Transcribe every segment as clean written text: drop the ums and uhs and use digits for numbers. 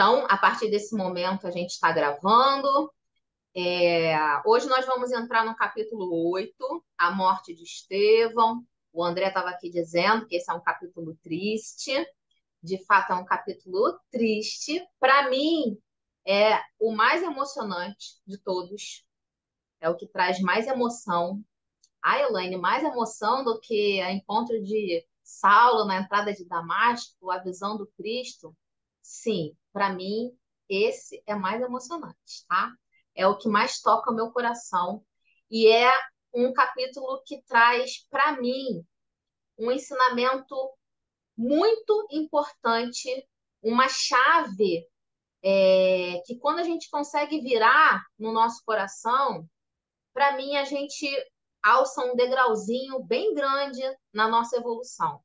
Então, a partir desse momento, a gente está gravando. Hoje nós vamos entrar no capítulo 8, a morte de Estevão. O André estava aqui dizendo que esse é um capítulo triste. De fato, é um capítulo triste. Para mim, é o mais emocionante de todos. É o que traz mais emoção. A Elaine, mais emoção do que o encontro de Saulo na entrada de Damasco, a visão do Cristo. Sim, para mim, esse é mais emocionante, tá? É o que mais toca o meu coração. E é um capítulo que traz, para mim, um ensinamento muito importante, uma chave que quando a gente consegue virar no nosso coração, para mim a gente alça um degrauzinho bem grande na nossa evolução.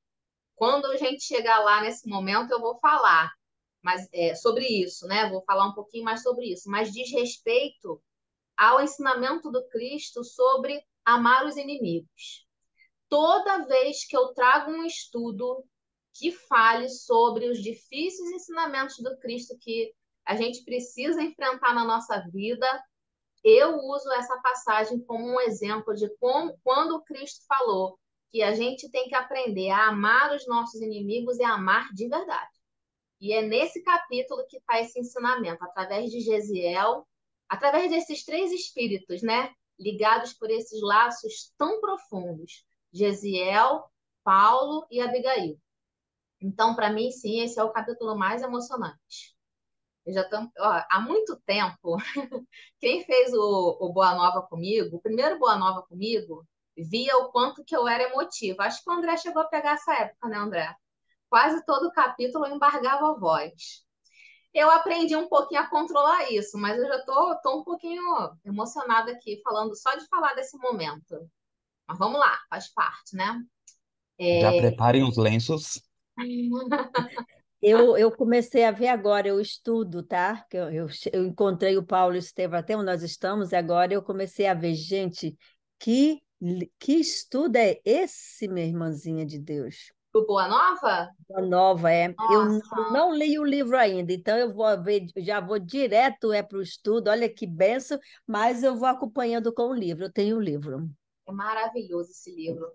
Quando a gente chegar lá nesse momento, eu vou falar sobre isso, né? Vou falar um pouquinho mais sobre isso, mas diz respeito ao ensinamento do Cristo sobre amar os inimigos. Toda vez que eu trago um estudo que fale sobre os difíceis ensinamentos do Cristo que a gente precisa enfrentar na nossa vida, eu uso essa passagem como um exemplo de como, quando o Cristo falou que a gente tem que aprender a amar os nossos inimigos e amar de verdade. E é nesse capítulo que está esse ensinamento, através de Gesiel, através desses três espíritos, né? Ligados por esses laços tão profundos: Gesiel, Paulo e Abigail. Então, para mim, sim, esse é o capítulo mais emocionante. Eu já estamos, há muito tempo, quem fez o Boa Nova comigo, o primeiro Boa Nova comigo, via o quanto que eu era emotiva. Acho que o André chegou a pegar essa época, né, André? Quase todo capítulo eu embargava a voz. Eu aprendi um pouquinho a controlar isso, mas eu já tô um pouquinho emocionada aqui, falando só de falar desse momento. Mas vamos lá, faz parte, né? Já preparem os lenços. Ah, Eu comecei a ver agora, eu estudo, tá? Eu encontrei o Paulo Estevam até onde nós estamos, e agora eu comecei a ver, gente, que estudo é esse, minha irmãzinha de Deus? o Boa Nova? Uma nova, é. Eu Nossa, não li o livro ainda, então eu vou ver, já vou direto para o estudo, olha que benção, mas eu vou acompanhando com o livro, eu tenho o livro. é maravilhoso esse livro.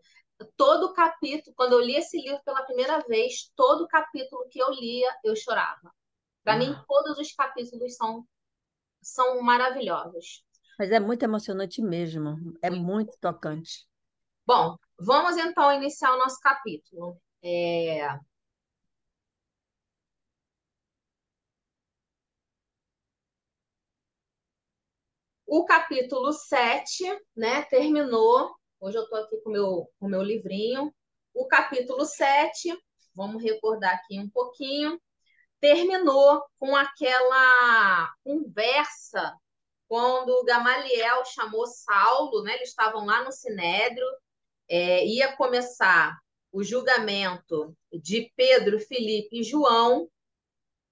Todo capítulo, quando eu li esse livro pela primeira vez, todo capítulo que eu lia, eu chorava. Para mim, Ah, todos os capítulos são maravilhosos. mas é muito emocionante mesmo, é muito tocante. Bom, vamos então iniciar o nosso capítulo. O capítulo 7, né, terminou. Hoje eu estou aqui com o meu livrinho. O capítulo 7, vamos recordar aqui um pouquinho, terminou com aquela conversa quando Gamaliel chamou Saulo, né? Eles estavam lá no Sinédrio, ia começar o julgamento de Pedro, Filipe e João,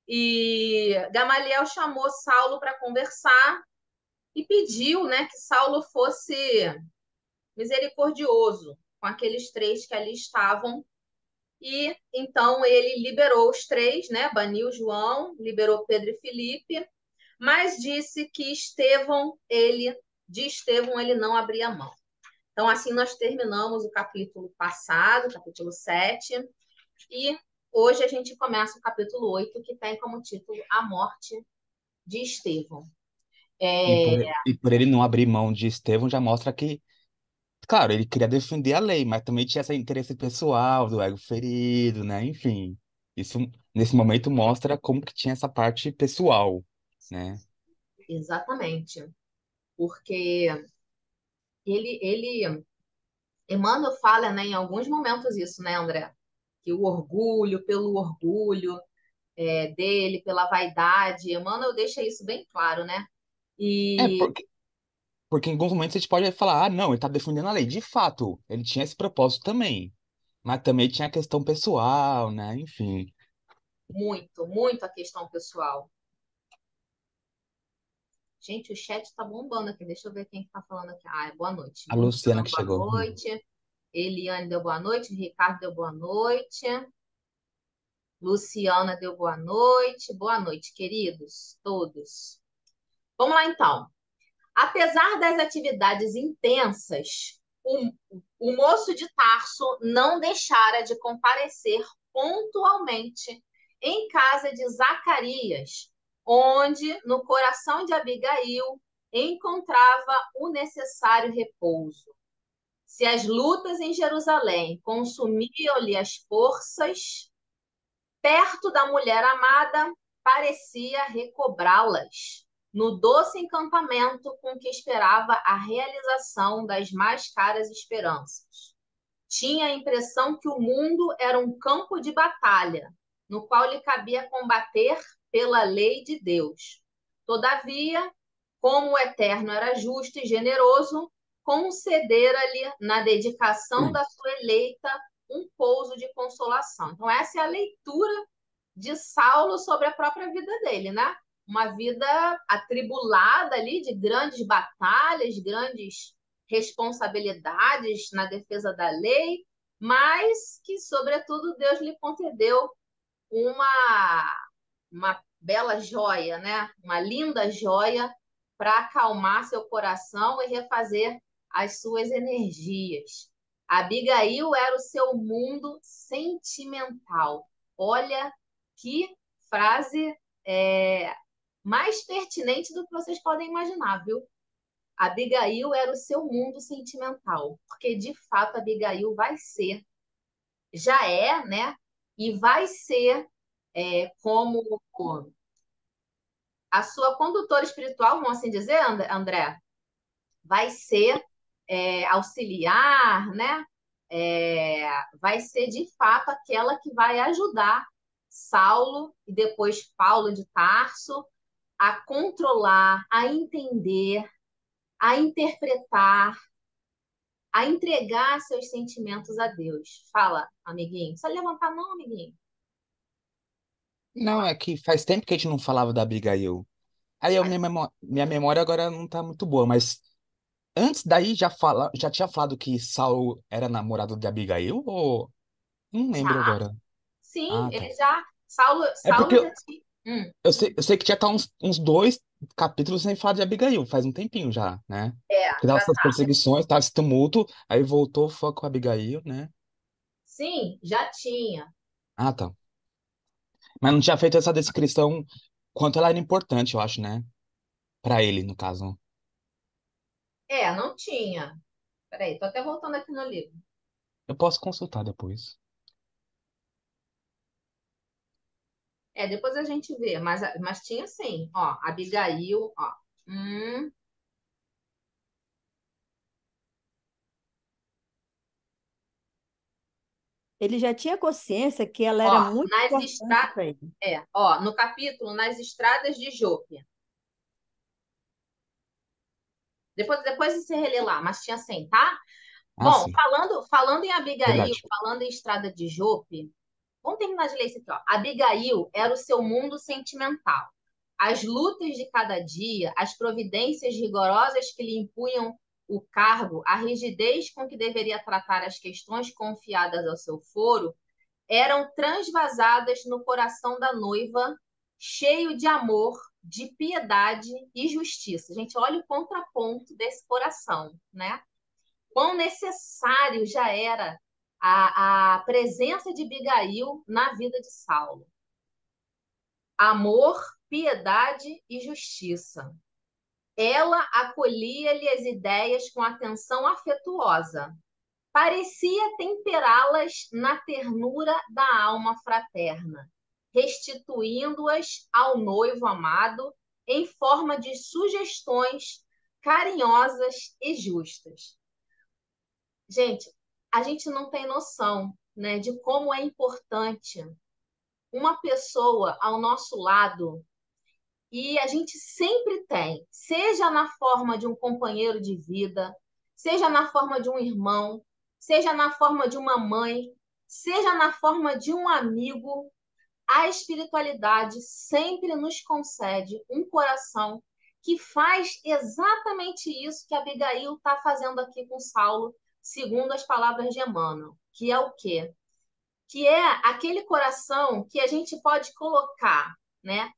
e Gamaliel chamou Saulo para conversar e pediu, né, que Saulo fosse misericordioso com aqueles três que ali estavam. E então ele liberou os três, né, baniu João, liberou Pedro e Filipe, mas disse que de Estevão ele não abria mão. Então, assim, nós terminamos o capítulo passado, capítulo 7, e hoje a gente começa o capítulo 8, que tem como título A Morte de Estevão. E por, É, e por ele não abrir mão de Estevão, já mostra que, claro, ele queria defender a lei, mas também tinha esse interesse pessoal, do ego ferido, né? Enfim, isso nesse momento mostra como que tinha essa parte pessoal, né? exatamente, porque Emmanuel fala, né, em alguns momentos isso, né, André? Que o orgulho, pelo orgulho dele, pela vaidade, Emmanuel deixa isso bem claro, né? É, E porque em alguns momentos a gente pode falar, ah, não, ele tá defendendo a lei. De fato, ele tinha esse propósito também, mas também tinha a questão pessoal, né? Enfim, muito, muito a questão pessoal. Gente, o chat tá bombando aqui. Deixa eu ver quem que tá falando aqui. Ah, boa noite. a Lúcia Luciana deu que boa chegou. noite. Eliane deu boa noite. Ricardo deu boa noite. Luciana deu boa noite. Boa noite, queridos, todos. Vamos lá, então. Apesar das atividades intensas, o moço de Tarso não deixara de comparecer pontualmente em casa de Zacarias, onde, no coração de Abigail, encontrava o necessário repouso. Se as lutas em Jerusalém consumiam-lhe as forças, perto da mulher amada, parecia recobrá-las, no doce encantamento com que esperava a realização das mais caras esperanças. Tinha a impressão que o mundo era um campo de batalha, no qual lhe cabia combater pela lei de Deus. Todavia, como o Eterno era justo e generoso, concedera-lhe, na dedicação da sua eleita, um pouso de consolação. Então, essa é a leitura de Saulo sobre a própria vida dele, né? Uma vida atribulada ali de grandes batalhas, grandes responsabilidades na defesa da lei, mas que, sobretudo, Deus lhe concedeu uma bela joia, né? Uma linda joia para acalmar seu coração e refazer as suas energias. Abigail era o seu mundo sentimental. Olha que frase mais pertinente do que vocês podem imaginar, viu? Abigail era o seu mundo sentimental, porque de fato Abigail vai ser, já é, né? E vai ser como a sua condutora espiritual, vamos assim dizer, André, vai ser auxiliar, né? Vai ser de fato aquela que vai ajudar Saulo e depois Paulo de Tarso a controlar, a entender, a interpretar, a entregar seus sentimentos a Deus. Fala, amiguinho. Não precisa levantar, não, amiguinho. Não, é que faz tempo que a gente não falava da Abigail. Aí minha memória agora não tá muito boa, mas antes daí já tinha falado que Saul era namorado de Abigail? Ou não lembro Já, agora. sim, Ah, tá. ele já. Saulo, É porque Saulo já tinha. eu sei que já tá uns dois capítulos sem falar de Abigail, faz um tempinho já, né? Que dava Já essas tá. perseguições, tava esse tumulto, aí voltou o foco com a Abigail, né? Sim, já tinha. Ah, tá. Mas não tinha feito essa descrição quanto ela era importante, eu acho, né? Pra ele, no caso. Não tinha. Peraí, tô até voltando aqui no livro. Eu posso consultar depois. Depois a gente vê, mas tinha sim. Ó, Abigail, ó. Hum, Ele já tinha consciência que ela era ó, muito nas importante estradas. para ele. Ó, no capítulo, nas estradas de Jope. Depois você relê lá, mas tinha sim, tá? Ah, Bom, sim. falando em Abigail, Verdade. falando em estrada de Jope, vamos terminar de ler isso aqui, ó. Abigail era o seu mundo sentimental. As lutas de cada dia, as providências rigorosas que lhe impunham o cargo, a rigidez com que deveria tratar as questões confiadas ao seu foro, eram transvasadas no coração da noiva, cheio de amor, de piedade e justiça. Gente, olha o contraponto desse coração, né? Quão necessário já era a presença de Abigail na vida de Saulo. Amor, piedade e justiça. Ela acolhia-lhe as ideias com atenção afetuosa. Parecia temperá-las na ternura da alma fraterna, restituindo-as ao noivo amado em forma de sugestões carinhosas e justas. Gente, a gente não tem noção, né, de como é importante uma pessoa ao nosso lado e a gente sempre tem, seja na forma de um companheiro de vida, seja na forma de um irmão, seja na forma de uma mãe, seja na forma de um amigo, a espiritualidade sempre nos concede um coração que faz exatamente isso que Abigail está fazendo aqui com Saulo, segundo as palavras de Emmanuel, que é o quê? que é aquele coração que a gente pode colocar, né,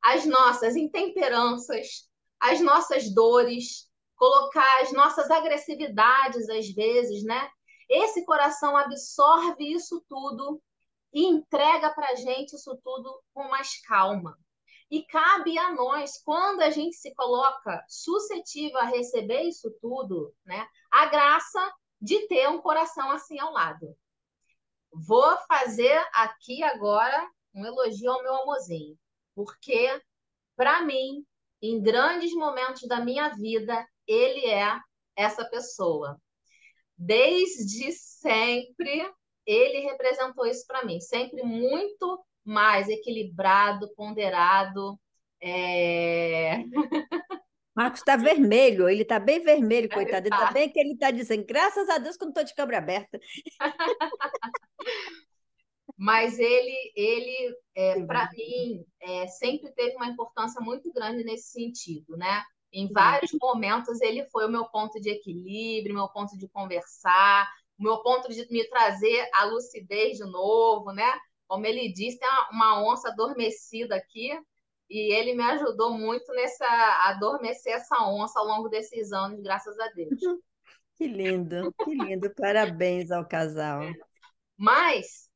as nossas intemperanças, as nossas dores, colocar as nossas agressividades às vezes, né? Esse coração absorve isso tudo e entrega para a gente isso tudo com mais calma. E cabe a nós, quando a gente se coloca suscetível a receber isso tudo, né, a graça de ter um coração assim ao lado. Vou fazer aqui agora um elogio ao meu amorzinho, porque, para mim, em grandes momentos da minha vida, ele é essa pessoa. Desde sempre, ele representou isso para mim, sempre muito mais equilibrado, ponderado. É... Marcos está vermelho, ele está bem vermelho, Deve coitado. Ainda estar. bem que ele está dizendo, graças a Deus que eu não estou de câmera aberta. Mas ele para mim, sempre teve uma importância muito grande nesse sentido, né? Em vários momentos ele foi o meu ponto de equilíbrio, meu ponto de conversar, o meu ponto de me trazer a lucidez de novo, né? Como ele disse, tem uma onça adormecida aqui e ele me ajudou muito nessa adormecer essa onça ao longo desses anos, graças a Deus. Que lindo, que lindo. Parabéns ao casal. Mas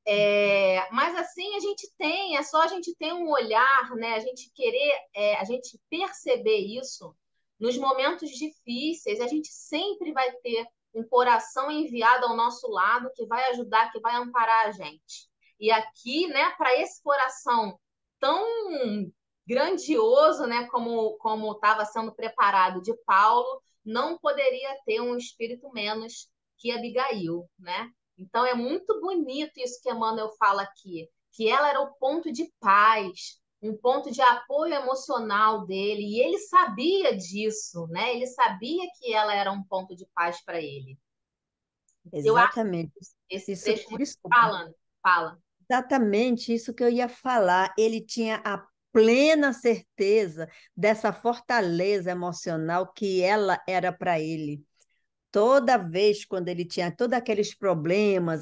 assim a gente tem, é só a gente ter um olhar, né? A gente querer, a gente perceber isso nos momentos difíceis, a gente sempre vai ter um coração enviado ao nosso lado que vai ajudar, que vai amparar a gente. E aqui, né, para esse coração tão grandioso, né, como estava sendo preparado de Paulo, não poderia ter um espírito menos que Abigail, né? Então é muito bonito isso que Emmanuel fala aqui, que ela era o ponto de paz, um ponto de apoio emocional dele, e ele sabia disso, né? Ele sabia que ela era um ponto de paz para ele. Eu acho Exatamente. esse Isso, trecho muito desculpa. falando, fala. Exatamente isso que eu ia falar. Ele tinha a plena certeza dessa fortaleza emocional que ela era para ele. Toda vez quando ele tinha todos aqueles problemas,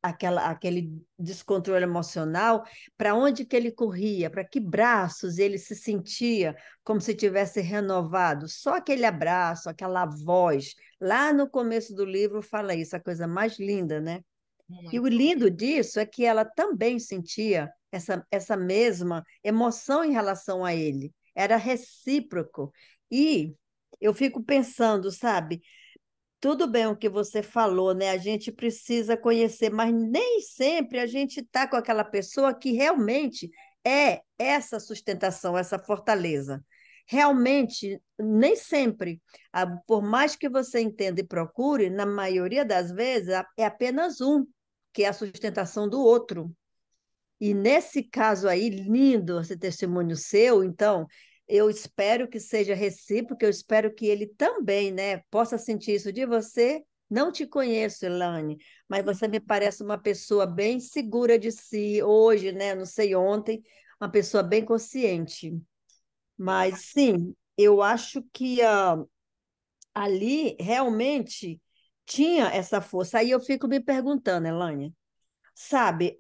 aquele descontrole emocional, para onde que ele corria? Para que braços ele se sentia como se tivesse renovado? Só aquele abraço, aquela voz. Lá no começo do livro fala isso, a coisa mais linda, né? E o Muito. lindo disso é que ela também sentia essa mesma emoção em relação a ele. Era recíproco. E eu fico pensando, sabe? Tudo bem o que você falou, né? A gente precisa conhecer, mas nem sempre a gente está com aquela pessoa que realmente é essa sustentação, essa fortaleza. Realmente, nem sempre, por mais que você entenda e procure, na maioria das vezes é apenas um, que é a sustentação do outro. E nesse caso aí, lindo esse testemunho seu, então, eu espero que seja recíproco, eu espero que ele também, né, possa sentir isso de você. Não te conheço, Elane, mas você me parece uma pessoa bem segura de si hoje, né? Não sei ontem, uma pessoa bem consciente. Mas sim, eu acho que ali realmente tinha essa força. Aí eu fico me perguntando, Elane, sabe,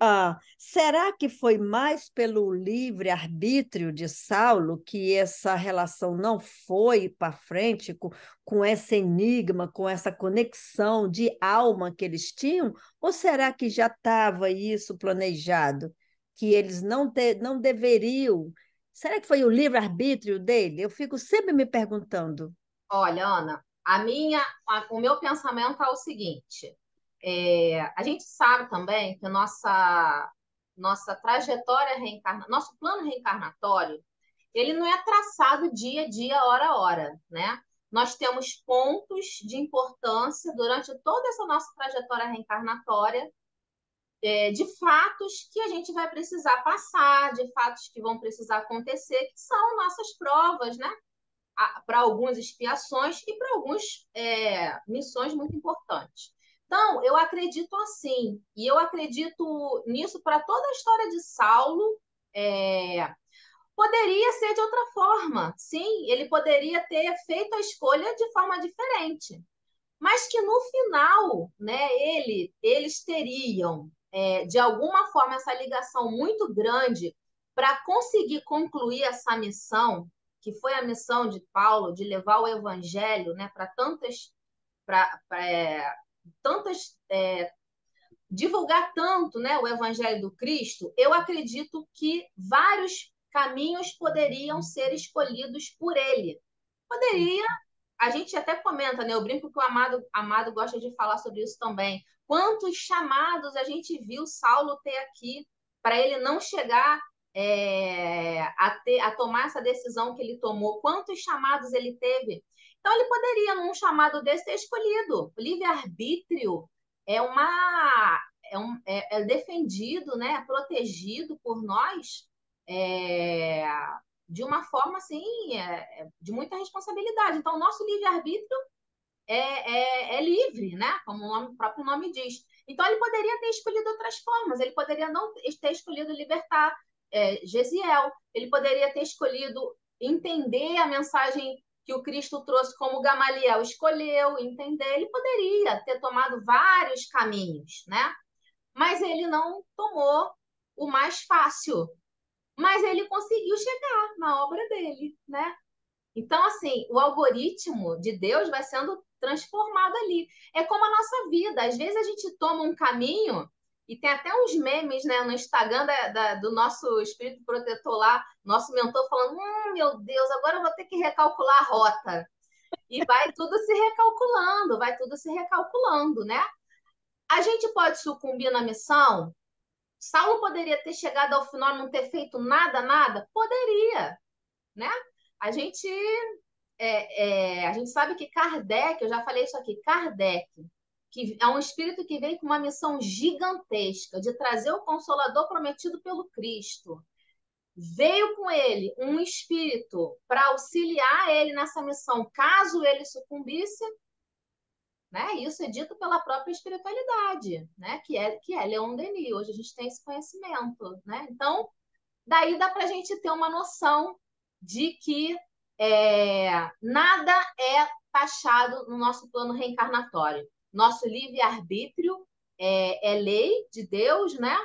será que foi mais pelo livre-arbítrio de Saulo que essa relação não foi para frente com esse enigma, com essa conexão de alma que eles tinham? Ou será que já estava isso planejado? Que eles não deveriam? Será que foi o livre-arbítrio dele? Eu fico sempre me perguntando. Olha, Ana, o meu pensamento é o seguinte: a gente sabe também que nossa trajetória nosso plano reencarnatório, ele não é traçado dia a dia, hora a hora, né? Nós temos pontos de importância durante toda essa nossa trajetória reencarnatória, de fatos que a gente vai precisar passar, de fatos que vão precisar acontecer, que são nossas provas, né? Para algumas expiações e para algumas missões muito importantes. Então, eu acredito assim, e eu acredito nisso para toda a história de Saulo. Poderia ser de outra forma, sim, ele poderia ter feito a escolha de forma diferente, mas que no final, né, eles teriam de alguma forma, essa ligação muito grande para conseguir concluir essa missão, que foi a missão de Paulo, de levar o evangelho, né, para tantas divulgar tanto, né, o evangelho do Cristo. Eu acredito que vários caminhos poderiam ser escolhidos por ele. Poderia, a gente até comenta, né? Eu brinco que o Amado gosta de falar sobre isso também. Quantos chamados a gente viu Saulo ter aqui para ele não chegar a tomar essa decisão que ele tomou? Quantos chamados ele teve? Então, ele poderia, num chamado desse, ter escolhido. O livre-arbítrio é defendido, né? É protegido por nós. É, de uma forma assim, de muita responsabilidade. Então, o nosso livre-arbítrio é livre, né? Como o próprio nome diz. Então, ele poderia ter escolhido outras formas, ele poderia não ter escolhido libertar Gesiel, ele poderia ter escolhido entender a mensagem que o Cristo trouxe, como Gamaliel escolheu entender, ele poderia ter tomado vários caminhos, né? Mas ele não tomou o mais fácil, mas ele conseguiu chegar na obra dele, né? Então, assim, o algoritmo de Deus vai sendo transformado ali. É como a nossa vida. Às vezes a gente toma um caminho, e tem até uns memes, né, no Instagram do nosso espírito protetor lá, nosso mentor falando: meu Deus, agora eu vou ter que recalcular a rota. E vai tudo se recalculando, vai tudo se recalculando, né? A gente pode sucumbir na missão? Saulo poderia ter chegado ao final e não ter feito nada, nada? Poderia, né? A gente, a gente sabe que Kardec, eu já falei isso aqui, Kardec, que é um espírito que veio com uma missão gigantesca de trazer o Consolador prometido pelo Cristo. Veio com ele um espírito para auxiliar ele nessa missão, caso ele sucumbisse, né? Isso é dito pela própria espiritualidade, né? Que é Leon Denis. Hoje a gente tem esse conhecimento, né? Então, daí dá para a gente ter uma noção de que nada é taxado no nosso plano reencarnatório. Nosso livre-arbítrio é lei de Deus, né?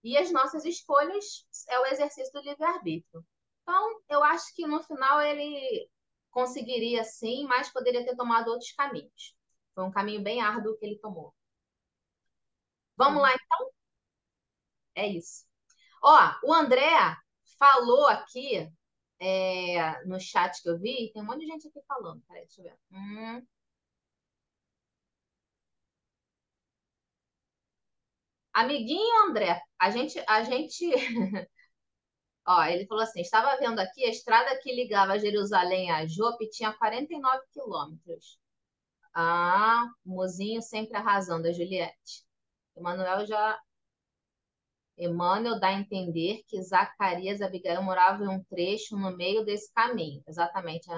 E as nossas escolhas é o exercício do livre-arbítrio. Então, eu acho que no final ele conseguiria sim, mas poderia ter tomado outros caminhos. Foi um caminho bem árduo que ele tomou. Vamos lá, então? É isso. Ó, o André falou aqui no chat que eu vi, tem um monte de gente aqui falando. Peraí, deixa eu ver. Amiguinho André, a gente, ó, ele falou assim, estava vendo aqui, a estrada que ligava Jerusalém a Jope tinha 49 quilômetros. Ah, mozinho sempre arrasando, a Juliette. Emmanuel dá a entender que Zacarias e Abigail moravam em um trecho no meio desse caminho. Exatamente.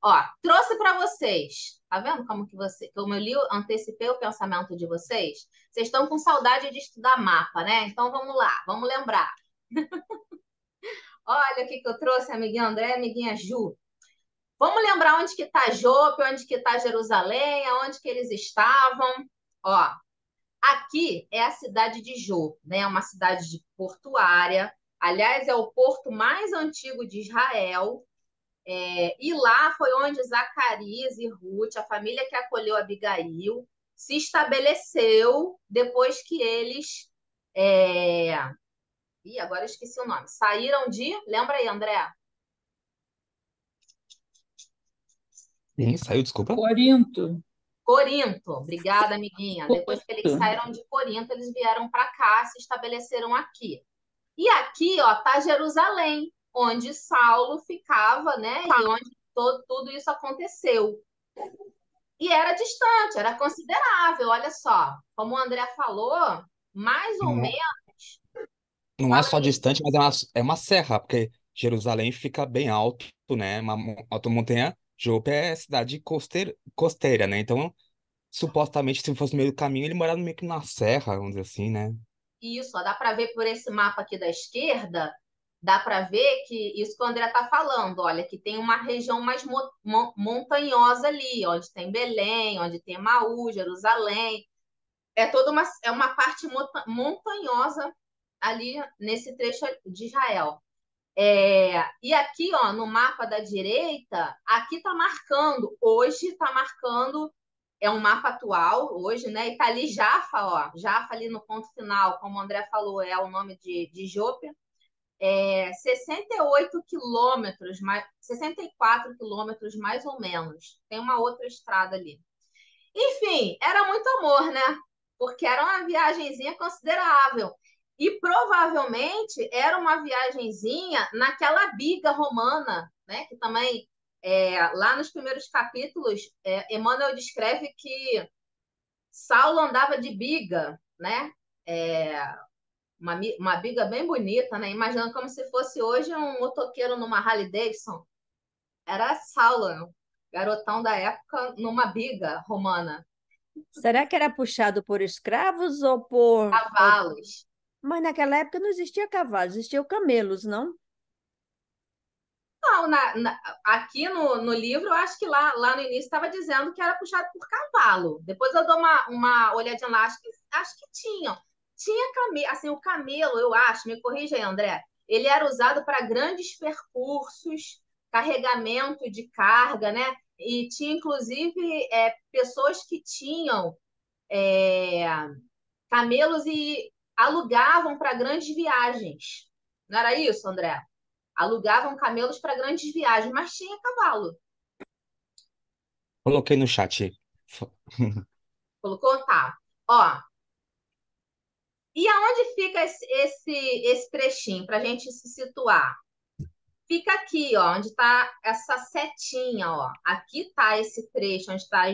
Ó, trouxe para vocês. Tá vendo como eu li, antecipei o pensamento de vocês? Vocês estão com saudade de estudar mapa, né? Então vamos lá, vamos lembrar. Olha o que eu trouxe, amiguinha André, amiguinha Ju. Vamos lembrar onde que está Jope, onde que está Jerusalém, aonde que eles estavam. Ó, aqui é a cidade de Jô, né? Uma cidade portuária. Aliás, é o porto mais antigo de Israel. E lá foi onde Zacarias e Ruth, a família que acolheu Abigail, se estabeleceu depois que eles. Ih, agora eu esqueci o nome. Saíram de. Lembra aí, André? Sim, saiu, desculpa. Corinto. Corinto. Obrigada, amiguinha. Depois que eles Corinto. saíram de Corinto, eles vieram para cá, se estabeleceram aqui. E aqui, ó, tá Jerusalém, onde Saulo ficava, né? E onde tudo isso aconteceu. E era distante, era considerável, olha só. Como o André falou, mais ou Não é, menos. não é Fala só aí. distante, mas é uma serra, porque Jerusalém fica bem alto, né? Uma alta montanha. Jope é cidade costeira, né? Então, supostamente, se fosse no meio do caminho, ele morava meio que na serra, vamos dizer assim, né? Isso, ó, dá para ver por esse mapa aqui da esquerda, dá para ver que isso que o André está falando, olha, que tem uma região mais montanhosa ali, onde tem Belém, onde tem Emaú, Jerusalém. é uma parte montanhosa ali nesse trecho de Israel. E aqui, ó, no mapa da direita, aqui está marcando, hoje está marcando, é um mapa atual, hoje, né? E tá ali Jafa, ó, Jafa ali no ponto final, como o André falou, é o nome de Jope, 68 quilômetros, 64 quilômetros mais ou menos. Tem uma outra estrada ali. Enfim, era muito amor, né? Porque era uma viagenzinha considerável. E provavelmente era uma viagenzinha naquela biga romana, né? Que também, lá nos primeiros capítulos, Emmanuel descreve que Saulo andava de biga, né? É, uma biga bem bonita, né? Imaginando como se fosse hoje um motoqueiro numa Harley Davidson. Era Saulo, garotão da época, numa biga romana. Será que era puxado por escravos ou por... Cavalos. Mas naquela época não existia cavalos, existiam camelos, não? Não, aqui no livro, eu acho que lá no início estava dizendo que era puxado por cavalo. Depois eu dou uma olhadinha lá, acho que tinham. Tinha camelo, assim, o camelo, eu acho, me corrija aí, André, ele era usado para grandes percursos, carregamento de carga, né? E tinha, inclusive, pessoas que tinham é, camelos e alugavam para grandes viagens. Não era isso, André? Alugavam camelos para grandes viagens, mas tinha cavalo. Coloquei no chat. Colocou? Tá. Ó, e aonde fica esse trechinho para a gente se situar? Fica aqui, ó, onde está essa setinha, ó. Aqui está esse trecho onde está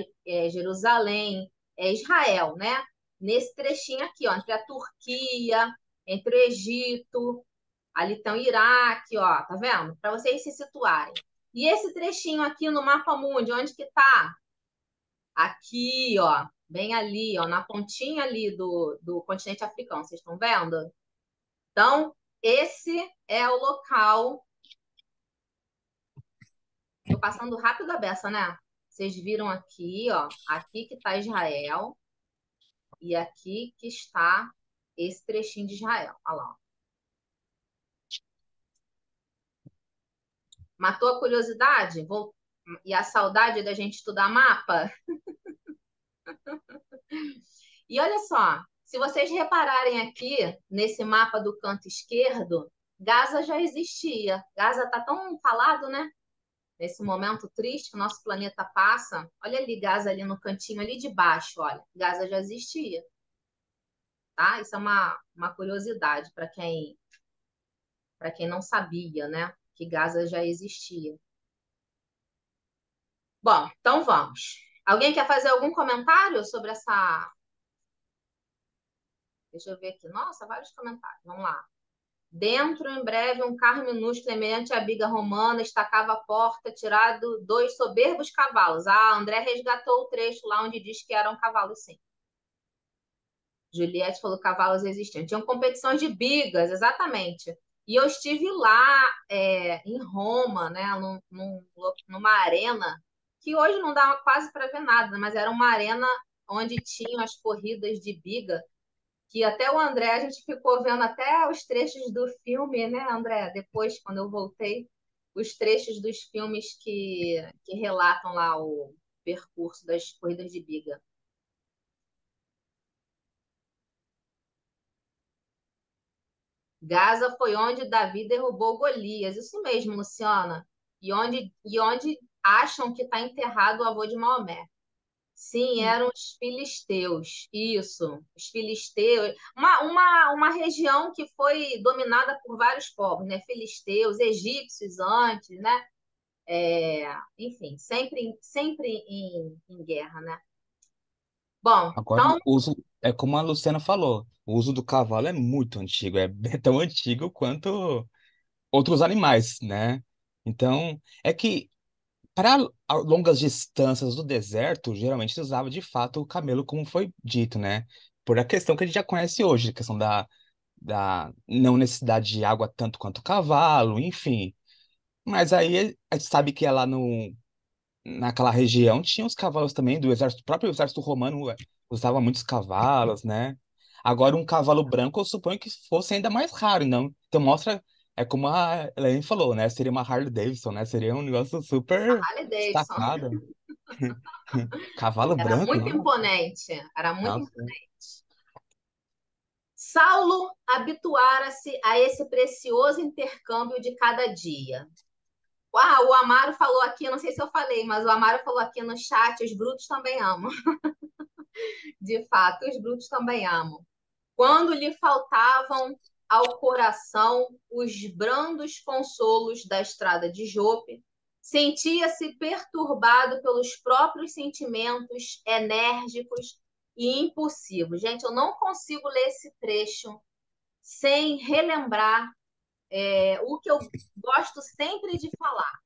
Jerusalém, Israel, né? Nesse trechinho aqui, ó, entre a Turquia, entre o Egito, ali tem o Iraque, ó, tá vendo? Para vocês se situarem. E esse trechinho aqui no mapa mundi, onde que tá? Aqui, ó, bem ali, ó, na pontinha ali do continente africano, vocês estão vendo? Então, esse é o local. Estou passando rápido a beça, né? Vocês viram aqui, ó, aqui que está Israel e aqui que está esse trechinho de Israel. Olha lá. Ó. Matou a curiosidade? E a saudade da gente estudar mapa? E olha só, se vocês repararem aqui nesse mapa do canto esquerdo, Gaza já existia. Gaza está tão falado, né? Nesse momento triste que o nosso planeta passa. Olha ali, Gaza ali no cantinho ali de baixo, olha. Gaza já existia, tá? Isso é uma curiosidade para quem não sabia, né? Que Gaza já existia. Bom, então vamos. Alguém quer fazer algum comentário sobre essa. Deixa eu ver aqui. Nossa, vários comentários. Vamos lá. Dentro, em breve, um carro minúsculo semelhante à biga romana estacava a porta, tirado dois soberbos cavalos. Ah, André resgatou o trecho lá onde diz que eram cavalos, sim. Juliette falou que cavalos existiam. Tinham competições de bigas, exatamente. E eu estive lá em Roma, né, numa arena, que hoje não dá quase para ver nada, mas era uma arena onde tinham as corridas de biga que até o André, a gente ficou vendo até os trechos do filme, né, André? Depois, quando eu voltei, os trechos dos filmes que relatam lá o percurso das corridas de biga. Gaza foi onde Davi derrubou Golias. Isso mesmo, Luciana. E onde acham que está enterrado o avô de Maomé. Sim, eram os filisteus, isso, os filisteus, uma região que foi dominada por vários povos, né? Filisteus, egípcios antes, né? Enfim, sempre em guerra, né? Bom, Agora, então, o uso, é como a Luciana falou, o uso do cavalo é muito antigo, é tão antigo quanto outros animais, né? Então, é que para longas distâncias do deserto, geralmente se usava de fato o camelo, como foi dito, né? Por a questão que a gente já conhece hoje, a questão da não necessidade de água tanto quanto o cavalo, enfim. Mas aí a gente sabe que é lá no naquela região tinha os cavalos também do exército, o próprio exército romano usava muitos cavalos, né? Agora um cavalo branco eu suponho que fosse ainda mais raro, não? Então mostra, é como a Elaine falou, né? Seria uma Harley Davidson, né? Seria um negócio super Harley Davidson. destacado. Cavalo Era branco, muito não? imponente. Era muito Nossa. imponente. Saulo habituara-se a esse precioso intercâmbio de cada dia. O Amaro falou aqui, não sei se eu falei, mas o Amaro falou aqui no chat, os brutos também amam. De fato, os brutos também amam. Quando lhe faltavam ao coração os brandos consolos da estrada de Jope, sentia-se perturbado pelos próprios sentimentos enérgicos e impulsivos. Gente, eu não consigo ler esse trecho sem relembrar o que eu gosto sempre de falar.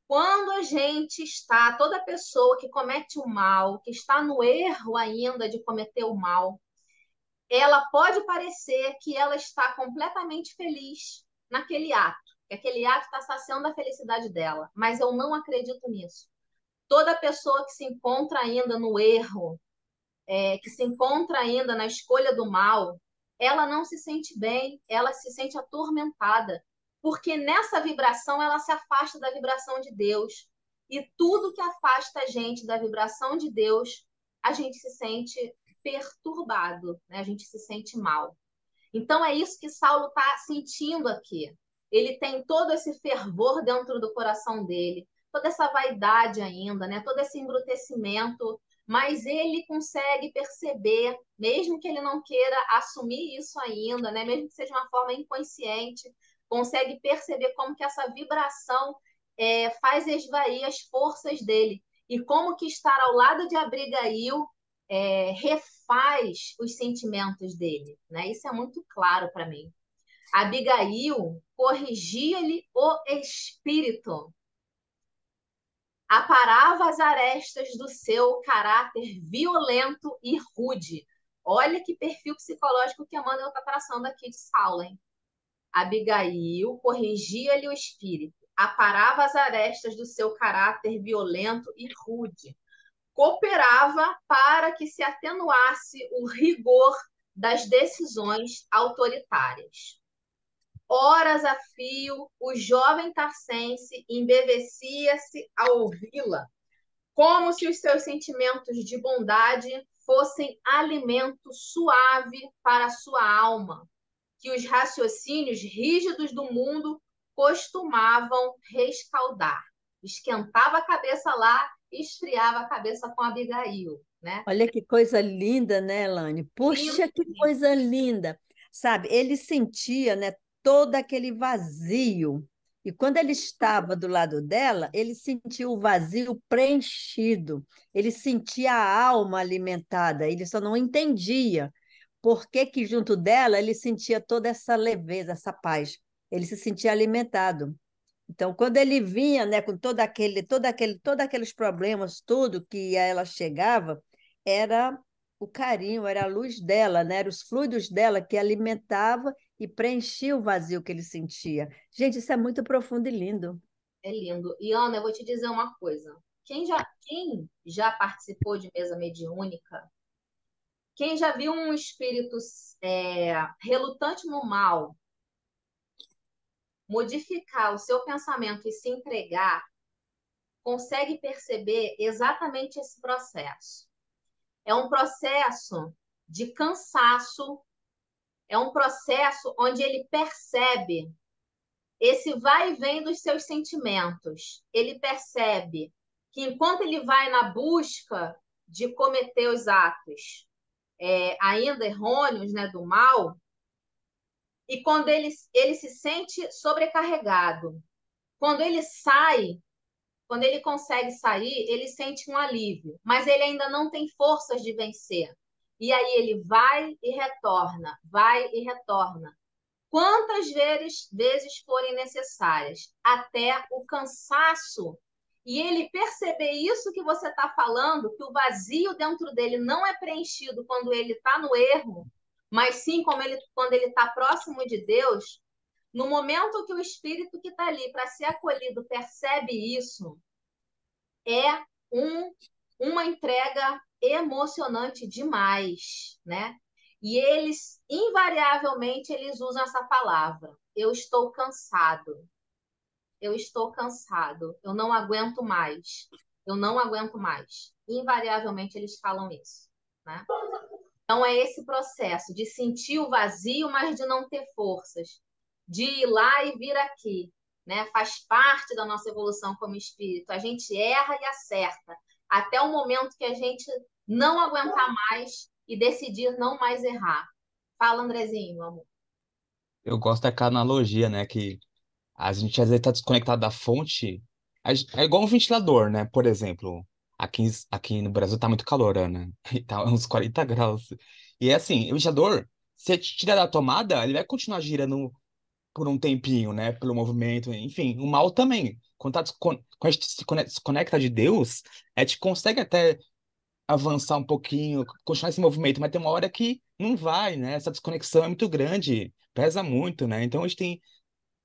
Quando a gente está, toda pessoa que comete o mal, que está no erro ainda de cometer o mal, ela pode parecer que ela está completamente feliz naquele ato, que aquele ato está saciando a felicidade dela, mas eu não acredito nisso. Toda pessoa que se encontra ainda no erro, que se encontra ainda na escolha do mal, ela não se sente bem, ela se sente atormentada, porque nessa vibração ela se afasta da vibração de Deus. E tudo que afasta a gente da vibração de Deus, a gente se sente perturbado, né? A gente se sente mal. Então é isso que Saulo está sentindo aqui. Ele tem todo esse fervor dentro do coração dele, toda essa vaidade ainda, né? Todo esse embrutecimento, mas ele consegue perceber, mesmo que ele não queira assumir isso ainda, né? Mesmo que seja uma forma inconsciente, consegue perceber como que essa vibração faz esvair as forças dele e como que estar ao lado de Abigail refaz os sentimentos dele, né? Isso é muito claro para mim. Abigail corrigia-lhe o espírito, aparava as arestas do seu caráter violento e rude. Olha que perfil psicológico que a Amanda está traçando aqui de Saulo, hein? Abigail corrigia-lhe o espírito, aparava as arestas do seu caráter violento e rude, cooperava para que se atenuasse o rigor das decisões autoritárias. Horas a fio, o jovem tarcense embevecia-se ao ouvi-la, como se os seus sentimentos de bondade fossem alimento suave para a sua alma, que os raciocínios rígidos do mundo costumavam rescaldar. Esquentava a cabeça lá e esfriava a cabeça com Abigail, né? Olha que coisa linda, né, Elane? Lindo, Puxa, que lindo. coisa linda! Sabe, ele sentia, né, todo aquele vazio. E quando ele estava do lado dela, ele sentia o vazio preenchido. Ele sentia a alma alimentada. Ele só não entendia por que que junto dela ele sentia toda essa leveza, essa paz. Ele se sentia alimentado. Então, quando ele vinha, né, com todos aqueles problemas, tudo que a ela chegava, era o carinho, era a luz dela, né, eram os fluidos dela que alimentava e preenchia o vazio que ele sentia. Gente, isso é muito profundo e lindo. É lindo. E Ana, eu vou te dizer uma coisa. Quem já participou de mesa mediúnica, quem já viu um espírito relutante no mal modificar o seu pensamento e se entregar, consegue perceber exatamente esse processo. É um processo de cansaço, é um processo onde ele percebe esse vai e vem dos seus sentimentos. Ele percebe que enquanto ele vai na busca de cometer os atos ainda errôneos, né, do mal, e quando ele se sente sobrecarregado, quando ele sai, quando ele consegue sair, ele sente um alívio, mas ele ainda não tem forças de vencer. E aí ele vai e retorna, quantas vezes forem necessárias, até o cansaço. E ele perceber isso que você está falando, que o vazio dentro dele não é preenchido quando ele está no erro, mas sim quando ele está próximo de Deus. No momento que o espírito que está ali para ser acolhido percebe isso, é um, uma entrega emocionante demais, né? E eles, invariavelmente, eles usam essa palavra. Eu estou cansado. Eu estou cansado. Eu não aguento mais. Eu não aguento mais. Invariavelmente, eles falam isso, né? Então, é esse processo de sentir o vazio, mas de não ter forças, de ir lá e vir aqui, né? Faz parte da nossa evolução como espírito. A gente erra e acerta, até o momento que a gente não aguentar mais e decidir não mais errar. Fala, Andrezinho, meu amor. Eu gosto daquela analogia, né? Que a gente às vezes tá desconectado da fonte. É igual um ventilador, né? Por exemplo, aqui no Brasil tá muito calor, né? E tá uns 40 graus. E é assim, o ventilador, se você tirar da tomada, ele vai continuar girando por um tempinho, né? Pelo movimento, enfim. O mal também. Quando a gente se desconecta de Deus, a gente consegue até avançar um pouquinho, continuar esse movimento, mas tem uma hora que não vai, né? Essa desconexão é muito grande, pesa muito, né? Então a gente tem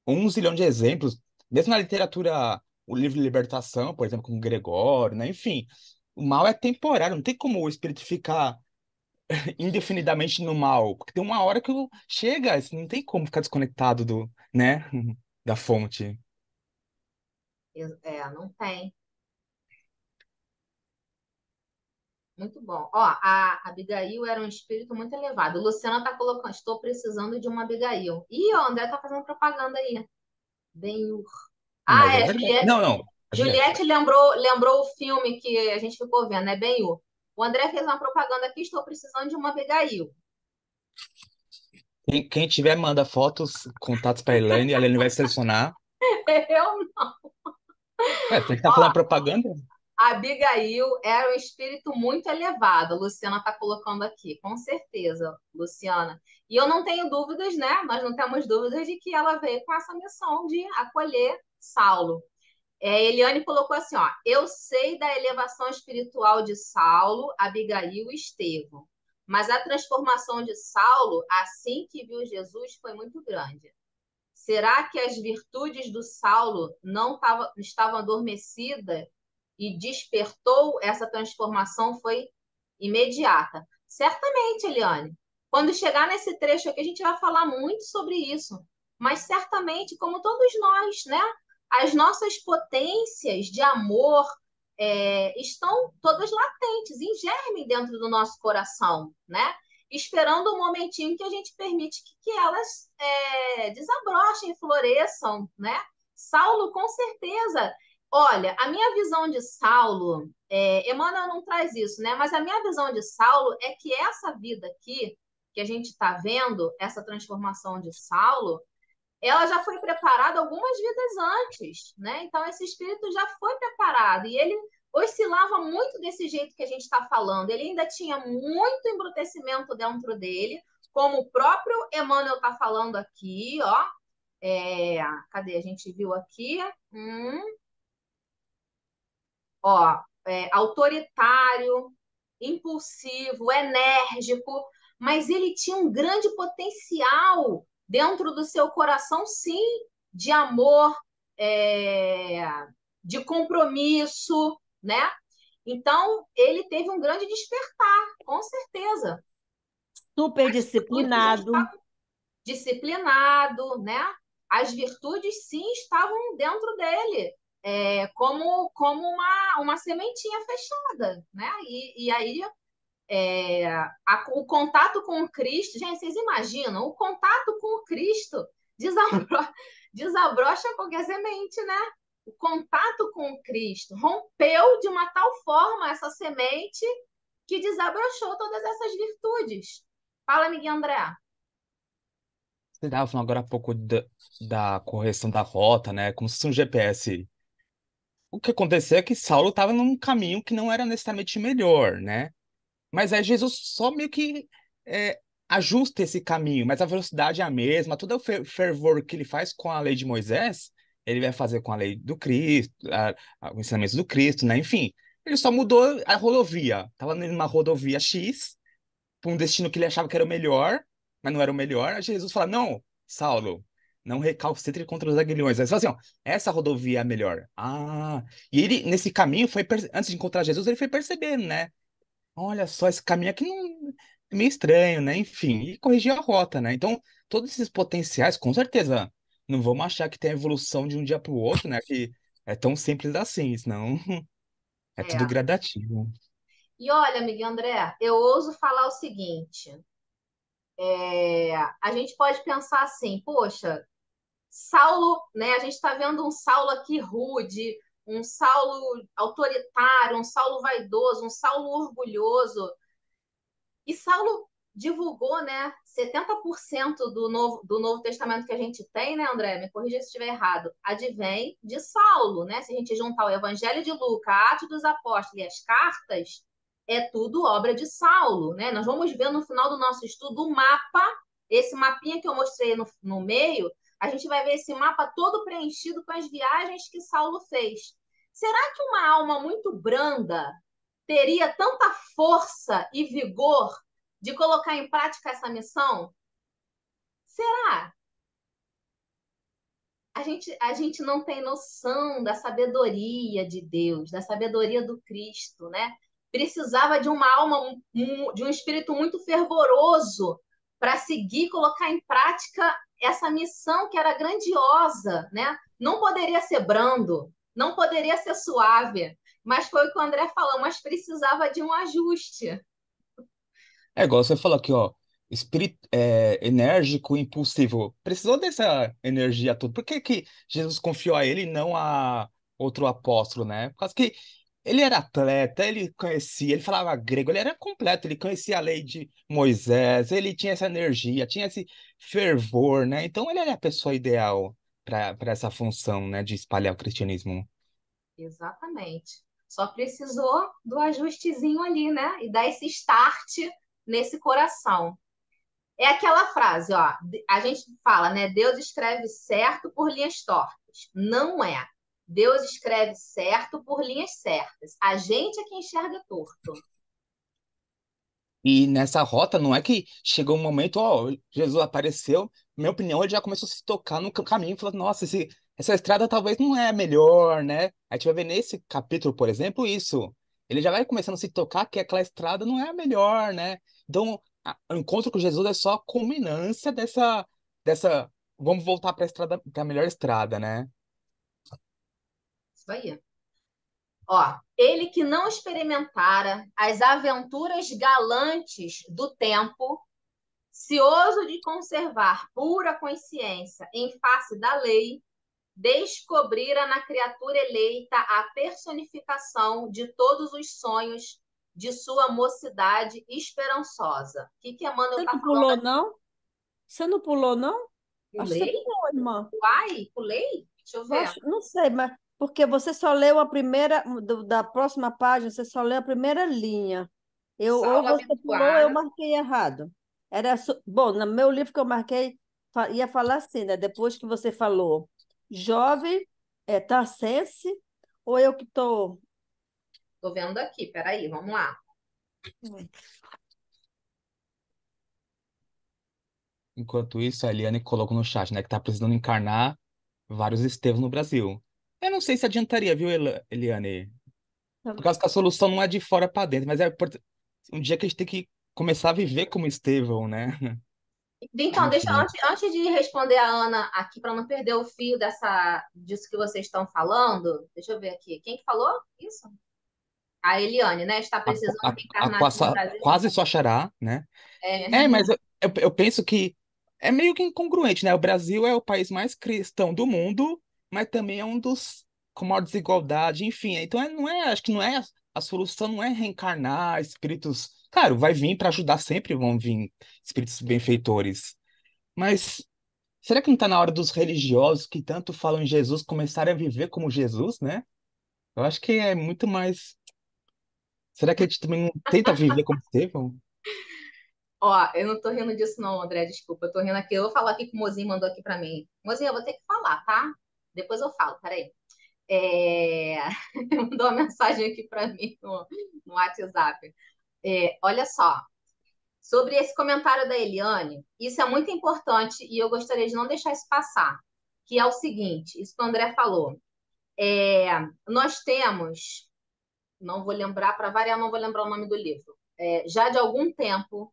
um zilhão de exemplos, mesmo na literatura, o livro de libertação, por exemplo, com Gregório, né? Enfim, o mal é temporário, não tem como o espírito ficar indefinidamente no mal, porque tem uma hora que chega, assim, não tem como ficar desconectado né, da fonte. É, não tem. Muito bom. Ó, a Abigail era um espírito muito elevado. Luciana tá colocando, estou precisando de uma Abigail. Ih, o André tá fazendo propaganda aí. Bem, Ah, mas ah, é é, verdade. Juliette. Não, não. A Juliette. Juliette lembrou o filme que a gente ficou vendo, né? Ben-Hur. O André fez uma propaganda aqui, estou precisando de uma Abigail. Quem tiver, manda fotos, contatos para a Elaine vai selecionar. Eu, Ué, você que tá falando ó, propaganda? a Abigail era um espírito muito elevado. A Luciana está colocando aqui, com certeza, Luciana. E eu não tenho dúvidas, né? Nós não temos dúvidas de que ela veio com essa missão de acolher Saulo. Eliane colocou assim, ó, eu sei da elevação espiritual de Saulo, Abigail e Estevão, mas a transformação de Saulo, assim que viu Jesus, foi muito grande. Será que as virtudes do Saulo não estavam adormecidas e despertou essa transformação foi imediata? Certamente, Eliane. Quando chegar nesse trecho aqui, a gente vai falar muito sobre isso. Mas certamente, como todos nós, né? As nossas potências de amor estão todas latentes, em germe dentro do nosso coração, né? Esperando o momentinho que a gente permite que elas desabrochem, floresçam, né? Saulo, com certeza. Olha, a minha visão de Saulo, Emmanuel não traz isso, né? Mas a minha visão de Saulo é que essa vida aqui, que a gente está vendo, essa transformação de Saulo, ela já foi preparada algumas vidas antes, né? Então esse espírito já foi preparado e ele oscilava muito desse jeito que a gente está falando. Ele ainda tinha muito embrutecimento dentro dele, como o próprio Emmanuel está falando aqui, ó. Cadê? A gente viu aqui. Ó, autoritário, impulsivo, enérgico, mas ele tinha um grande potencial dentro do seu coração, sim, de amor, é, de compromisso, né? Então, ele teve um grande despertar, com certeza. Super As virtudes já disciplinado. estavam disciplinado, né? As virtudes, sim, estavam dentro dele, como uma sementinha fechada, né? E aí o contato com o Cristo, gente, vocês imaginam, o contato com o Cristo desabrocha qualquer semente, né? O contato com o Cristo rompeu de uma tal forma essa semente que desabrochou todas essas virtudes. Fala, amiguinho André. Você estava falando agora há pouco da correção da rota, né? Como se fosse um GPS. O que aconteceu é que Saulo estava num caminho que não era necessariamente melhor, né? Mas aí Jesus só meio que é, ajusta esse caminho, mas a velocidade é a mesma, todo o fervor que ele faz com a lei de Moisés, ele vai fazer com a lei do Cristo, os ensinamentos do Cristo, né? Enfim, ele só mudou a rodovia. Estava numa rodovia X, para um destino que ele achava que era o melhor, mas não era o melhor. Aí Jesus fala: Não, Saulo. não recalcitre contra os aguilhões. Aí você fala assim, ó, essa rodovia é a melhor. Ah, e ele, nesse caminho, antes de encontrar Jesus, ele foi percebendo, né? Olha só, esse caminho aqui não... é meio estranho, né? Enfim, e corrigiu a rota, né? Então, todos esses potenciais, com certeza, não vamos achar que tem evolução de um dia para o outro, né? Que é tão simples assim, senão é tudo É. gradativo. E olha, amiga André, eu ouso falar o seguinte: a gente pode pensar assim, poxa, Saulo, né? A gente está vendo um Saulo aqui rude, um Saulo autoritário, um Saulo vaidoso, um Saulo orgulhoso. E Saulo divulgou, né? 70% do Novo Testamento que a gente tem, né, André? Me corrija se estiver errado. Advém de Saulo, né? Se a gente juntar o Evangelho de Lucas, Atos dos Apóstolos e as cartas, é tudo obra de Saulo, né? Nós vamos ver no final do nosso estudo o mapa, esse mapinha que eu mostrei no meio, a gente vai ver esse mapa todo preenchido com as viagens que Saulo fez. Será que uma alma muito branda teria tanta força e vigor de colocar em prática essa missão? Será? A gente não tem noção da sabedoria de Deus, da sabedoria do Cristo, né? Precisava de uma alma, de um espírito muito fervoroso para seguir, colocar em prática essa missão que era grandiosa, né? Não poderia ser brando, não poderia ser suave, mas foi o que o André falou, mas precisava de um ajuste. É igual você falou aqui, ó. Espírito enérgico, impulsivo. Precisou dessa energia toda. Por que que Jesus confiou a ele e não a outro apóstolo, né? Por causa que ele era atleta, ele conhecia, ele falava grego, ele era completo, ele conhecia a lei de Moisés, ele tinha essa energia, tinha esse fervor, né? Então ele era a pessoa ideal para essa função, né, de espalhar o cristianismo. Exatamente. Só precisou do ajustezinho ali, né? E dar esse start nesse coração. É aquela frase, ó, a gente fala, né? Deus escreve certo por linhas tortas. Não é. Deus escreve certo por linhas certas. A gente é que enxerga torto. E nessa rota, não é que chegou um momento, ó, Jesus apareceu, minha opinião, ele já começou a se tocar no caminho, falando, nossa, essa estrada talvez não é a melhor, né? A gente vai ver nesse capítulo, por exemplo, isso. Ele já vai começando a se tocar que aquela estrada não é a melhor, né? Então, o encontro com Jesus é só a culminância dessa, vamos voltar para a estrada, para a melhor estrada, né? Isso aí. Ó, ele que não experimentara as aventuras galantes do tempo, cioso de conservar pura consciência em face da lei, descobrira na criatura eleita a personificação de todos os sonhos de sua mocidade esperançosa. O que Emmanuel Você está não falando pulou, aqui? não? Você não pulou, não? Acho que você Pulei? pulou, irmã. Uai, pulei? Deixa eu Eu ver. acho, não sei, mas porque você só leu a primeira, da próxima página, você só leu a primeira linha. Ou Saulo você pulou, ou eu abençoara. marquei errado. Bom, no meu livro que eu marquei, ia falar assim, né? Depois que você falou, jovem, Tarsense, ou eu que estou. Tô vendo aqui, peraí, vamos lá. Enquanto isso, a Eliane colocou no chat, né, que tá precisando encarnar vários Estevãos no Brasil. Eu não sei se adiantaria, viu, Eliane? Por causa que a solução não é de fora para dentro, mas um dia que a gente tem que começar a viver como Estevão, né? Então, deixa Enfim. antes de responder a Ana aqui, para não perder o fio disso que vocês estão falando, deixa eu ver aqui. Quem que falou isso? A Eliane, né? Está A, precisando a, reencarnar aqui no Brasil. quase só xará, né? É, É, mas eu penso que é meio que incongruente, né? O Brasil é o país mais cristão do mundo, mas também é um dos com maior desigualdade, enfim. Então, não é, acho que não é a solução não é reencarnar espíritos. Claro, vai vir para ajudar sempre, vão vir espíritos benfeitores. Mas será que não está na hora dos religiosos que tanto falam em Jesus começarem a viver como Jesus, né? Eu acho que é muito mais. Será que a gente também não tenta viver como Estevão? ó, eu não tô rindo disso não, André, desculpa. Eu tô rindo aqui. Eu vou falar aqui que o Mozinho mandou aqui para mim. Mozinho, eu vou ter que falar, tá? Depois eu falo, peraí. É... Mandou uma mensagem aqui para mim no WhatsApp. Olha só, Sobre esse comentário da Eliane, isso é muito importante e eu gostaria de não deixar isso passar, que é o seguinte, isso que o André falou. Nós temos, não vou lembrar, para variar, não vou lembrar o nome do livro, já de algum tempo,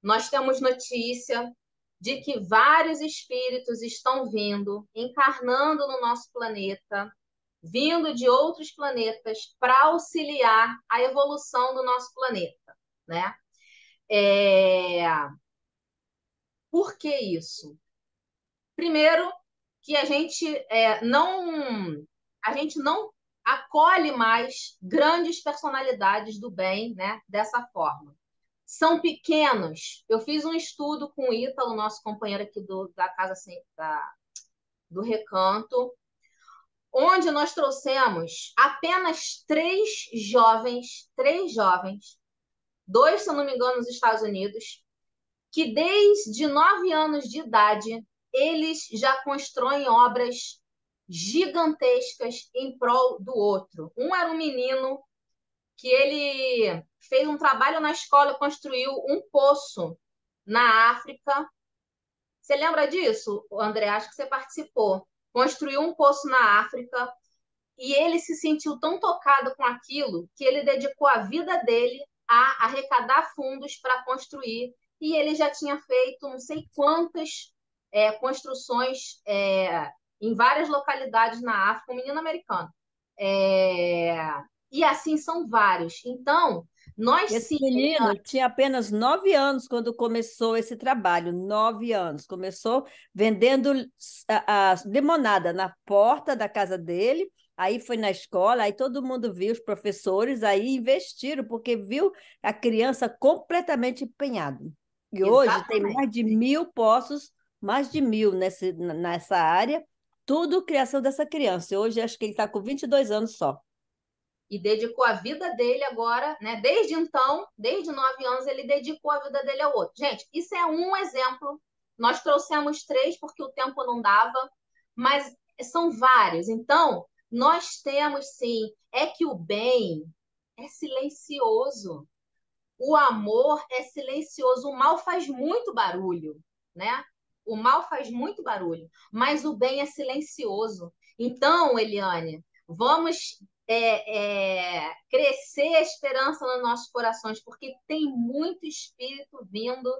nós temos notícia de que vários espíritos estão vindo, encarnando no nosso planeta, vindo de outros planetas para auxiliar a evolução do nosso planeta, né? É... Por que isso? Primeiro, que a gente não acolhe mais grandes personalidades do bem, né? Dessa forma. São pequenos. Eu fiz um estudo com o Ítalo, nosso companheiro aqui da Casa do Recanto, onde nós trouxemos apenas três jovens, dois, se eu não me engano, nos Estados Unidos, que desde 9 anos de idade eles já constroem obras gigantescas em prol do outro. Um era um menino que ele fez um trabalho na escola, construiu um poço na África. Você lembra disso, André? Acho que você participou. Construiu um poço na África e ele se sentiu tão tocado com aquilo que ele dedicou a vida dele a arrecadar fundos para construir. E ele já tinha feito não sei quantas construções em várias localidades na África, um menino americano. É, e assim são vários. Então, nós Esse sim, menino tinha apenas 9 anos quando começou esse trabalho, 9 anos. Começou vendendo a limonada na porta da casa dele, aí foi na escola, aí todo mundo viu, os professores, aí investiram, porque viu a criança completamente empenhada. E hoje tem exatamente. mais de 1.000 poços, mais de 1.000 nessa área, tudo criação dessa criança. E hoje acho que ele está com 22 anos só. E dedicou a vida dele agora, né? Desde então, desde 9 anos, ele dedicou a vida dele ao outro. Gente, isso é um exemplo. Nós trouxemos três porque o tempo não dava, mas são vários. Então, nós temos sim, é que o bem é silencioso. O amor é silencioso. O mal faz muito barulho, né? O mal faz muito barulho, mas o bem é silencioso. Então, Eliane, vamos crescer a esperança nos nossos corações, porque tem muito espírito vindo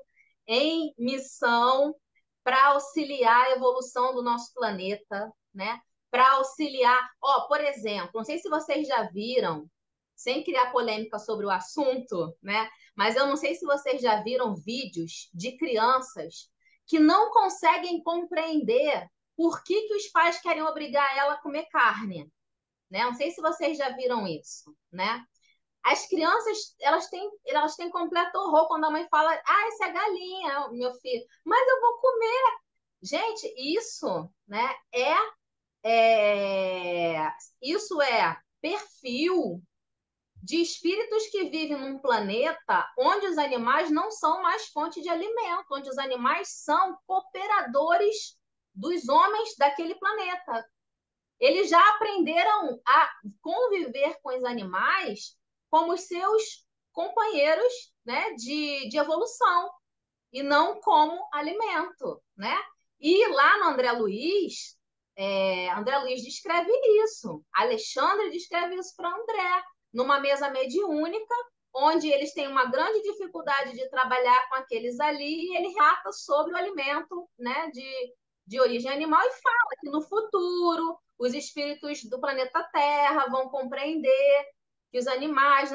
em missão para auxiliar a evolução do nosso planeta, né? Para auxiliar, por exemplo, não sei se vocês já viram, sem criar polêmica sobre o assunto, né? Mas eu não sei se vocês já viram vídeos de crianças que não conseguem compreender por que os pais querem obrigar ela a comer carne, né? Não sei se vocês já viram isso, né? As crianças, elas têm completo horror quando a mãe fala, essa é galinha, meu filho, mas eu vou comer. Gente, né, isso é perfil de espíritos que vivem num planeta onde os animais não são mais fonte de alimento, onde os animais são cooperadores dos homens daquele planeta. Eles já aprenderam a conviver com os animais como os seus companheiros, né, de evolução e não como alimento, né? E lá no André Luiz descreve isso. Alexandre descreve isso para André, numa mesa mediúnica, onde eles têm uma grande dificuldade de trabalhar com aqueles ali, e ele relata sobre o alimento, né, de origem animal e fala que no futuro os espíritos do planeta Terra vão compreender que os animais,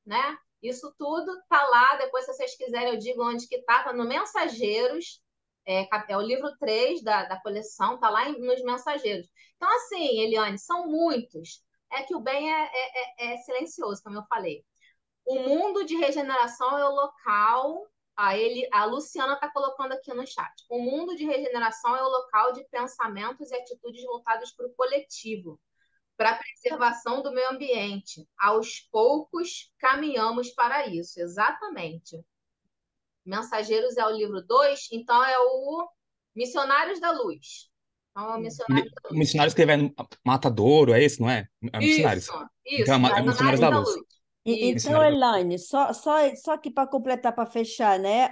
né? Isso tudo tá lá, depois se vocês quiserem eu digo onde que tá no Mensageiros, é o livro 3 da coleção, tá lá nos Mensageiros. Então, assim, Eliane, são muitos. É que o bem é silencioso, como eu falei. O mundo de regeneração é o local. A Luciana está colocando aqui no chat. O mundo de regeneração é o local de pensamentos e atitudes voltados para o coletivo, para a preservação do meio ambiente. Aos poucos caminhamos para isso, exatamente. Mensageiros é o livro 2, então é o Missionários da Luz. Então, é o Missionários da O Luz. missionário escrevendo Matadouro, é esse, não é? É o Isso, missionários. Então isso, é o missionários Missionários da da luz. Luz. Esse Isso. Então, maravilhoso. Elaine, só que para completar, para fechar, né?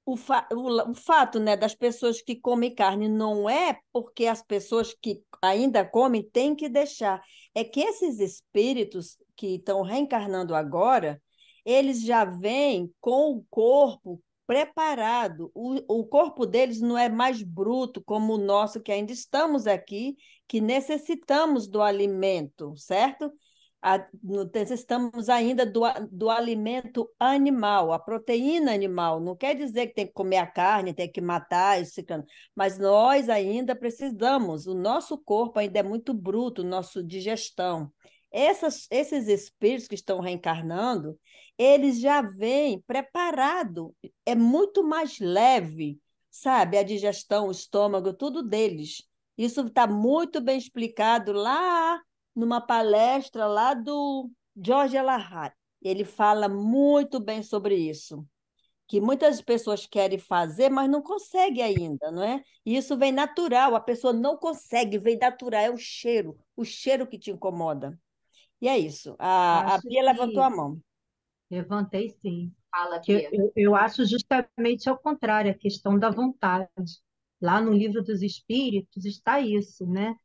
O fato, né, das pessoas que comem carne não é porque as pessoas que ainda comem têm que deixar. É que esses espíritos que estão reencarnando agora, eles já vêm com o corpo preparado. O corpo deles não é mais bruto como o nosso, que ainda estamos aqui, que necessitamos do alimento, certo? Necessitamos ainda do alimento animal, a proteína animal. Não quer dizer que tem que comer a carne, tem que matar, isso, aquilo, mas nós ainda precisamos. O nosso corpo ainda é muito bruto, nossa digestão. Esses espíritos que estão reencarnando, eles já vêm preparado, é muito mais leve, sabe? A digestão, o estômago, tudo deles. Isso está muito bem explicado lá numa palestra lá do George Lahar. Ele fala muito bem sobre isso, que muitas pessoas querem fazer, mas não conseguem ainda, não é? E isso vem natural, a pessoa não consegue, vem natural, é o cheiro que te incomoda. E é isso. A Acho Bia levantou que a mão. levantei sim. Fala, Que Bia. eu acho justamente ao contrário, a questão da vontade. Lá no Livro dos Espíritos está isso, né?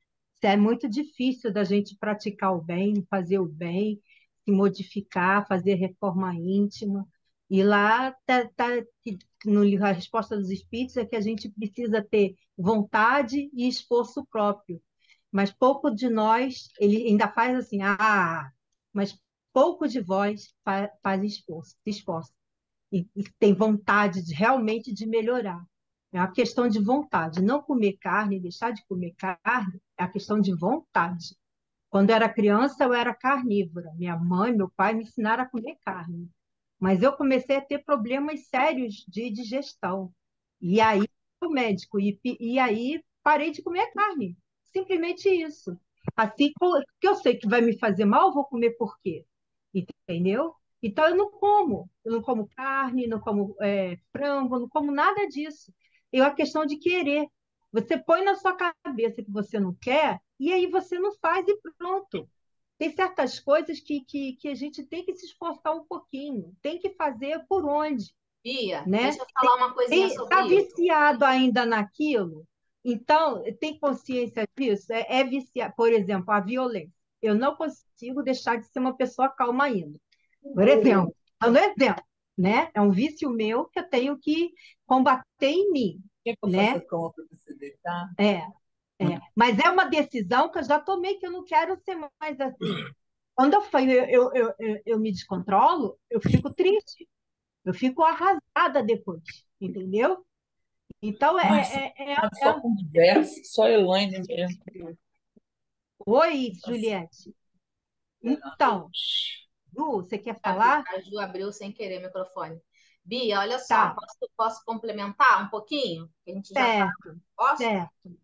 É muito difícil da gente praticar o bem, fazer o bem, se modificar, fazer reforma íntima. E lá no livro A Resposta dos Espíritos é que a gente precisa ter vontade e esforço próprio. Mas pouco de nós, ele ainda faz assim, mas pouco de vós faz esforço, se esforça e tem vontade realmente de melhorar. É uma questão de vontade. Não comer carne, deixar de comer carne, é a questão de vontade. Quando eu era criança, eu era carnívora. Minha mãe, meu pai me ensinaram a comer carne. Mas eu comecei a ter problemas sérios de digestão. E aí, o médico, e aí parei de comer carne. Simplesmente isso. Assim que eu sei que vai me fazer mal, eu vou comer por quê? Entendeu? Então eu não como. Eu não como carne, não como frango, não como nada disso. É uma questão de querer. Você põe na sua cabeça que você não quer, e aí você não faz e pronto. Tem certas coisas que a gente tem que se esforçar um pouquinho, tem que fazer por onde, Bia, né? deixa eu falar uma coisinha sobre Está isso. viciado ainda naquilo, então tem consciência disso? É viciar, por exemplo, a violência. Eu não consigo deixar de ser uma pessoa calma ainda. Por exemplo, dando exemplo, né? É um vício meu que eu tenho que combater em mim, Quer que eu faça né? cama para você deitar? É, mas é uma decisão que eu já tomei que eu não quero ser mais assim. Quando eu me descontrolo, eu fico triste, eu fico arrasada depois, entendeu? Então, Mas sabe, só conversa, só Elaine mesmo. Oi, Juliette. Então, Ju, você quer falar? A Ju abriu sem querer o microfone. Bia, olha só, Tá, posso complementar um pouquinho? Que a gente já está. certo, Posso? certo.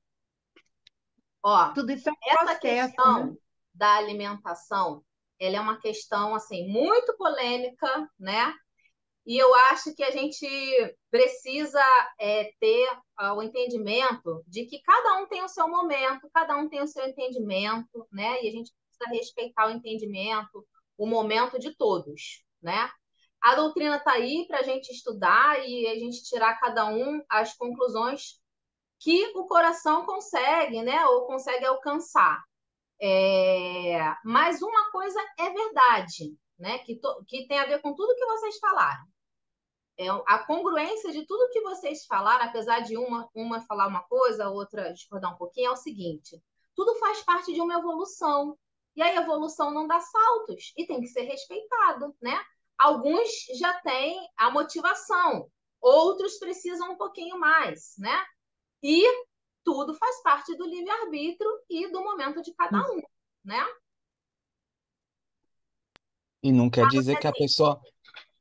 Ó, Tudo isso é um essa processo, né? questão da alimentação, ela é uma questão assim muito polêmica, né? E eu acho que a gente precisa ter o entendimento de que cada um tem o seu momento, cada um tem o seu entendimento, né? E a gente precisa respeitar o entendimento, o momento de todos, né? A doutrina está aí para a gente estudar e a gente tirar cada um as conclusões que o coração consegue, né? Ou consegue alcançar. Mas uma coisa é verdade, né? Que tem a ver com tudo que vocês falaram. A congruência de tudo que vocês falaram, apesar de uma falar uma coisa, a outra discordar um pouquinho, é o seguinte: tudo faz parte de uma evolução. E a evolução não dá saltos e tem que ser respeitado, né? Alguns já têm a motivação, outros precisam um pouquinho mais, né? E tudo faz parte do livre-arbítrio e do momento de cada um, né? E não quer dizer que a pessoa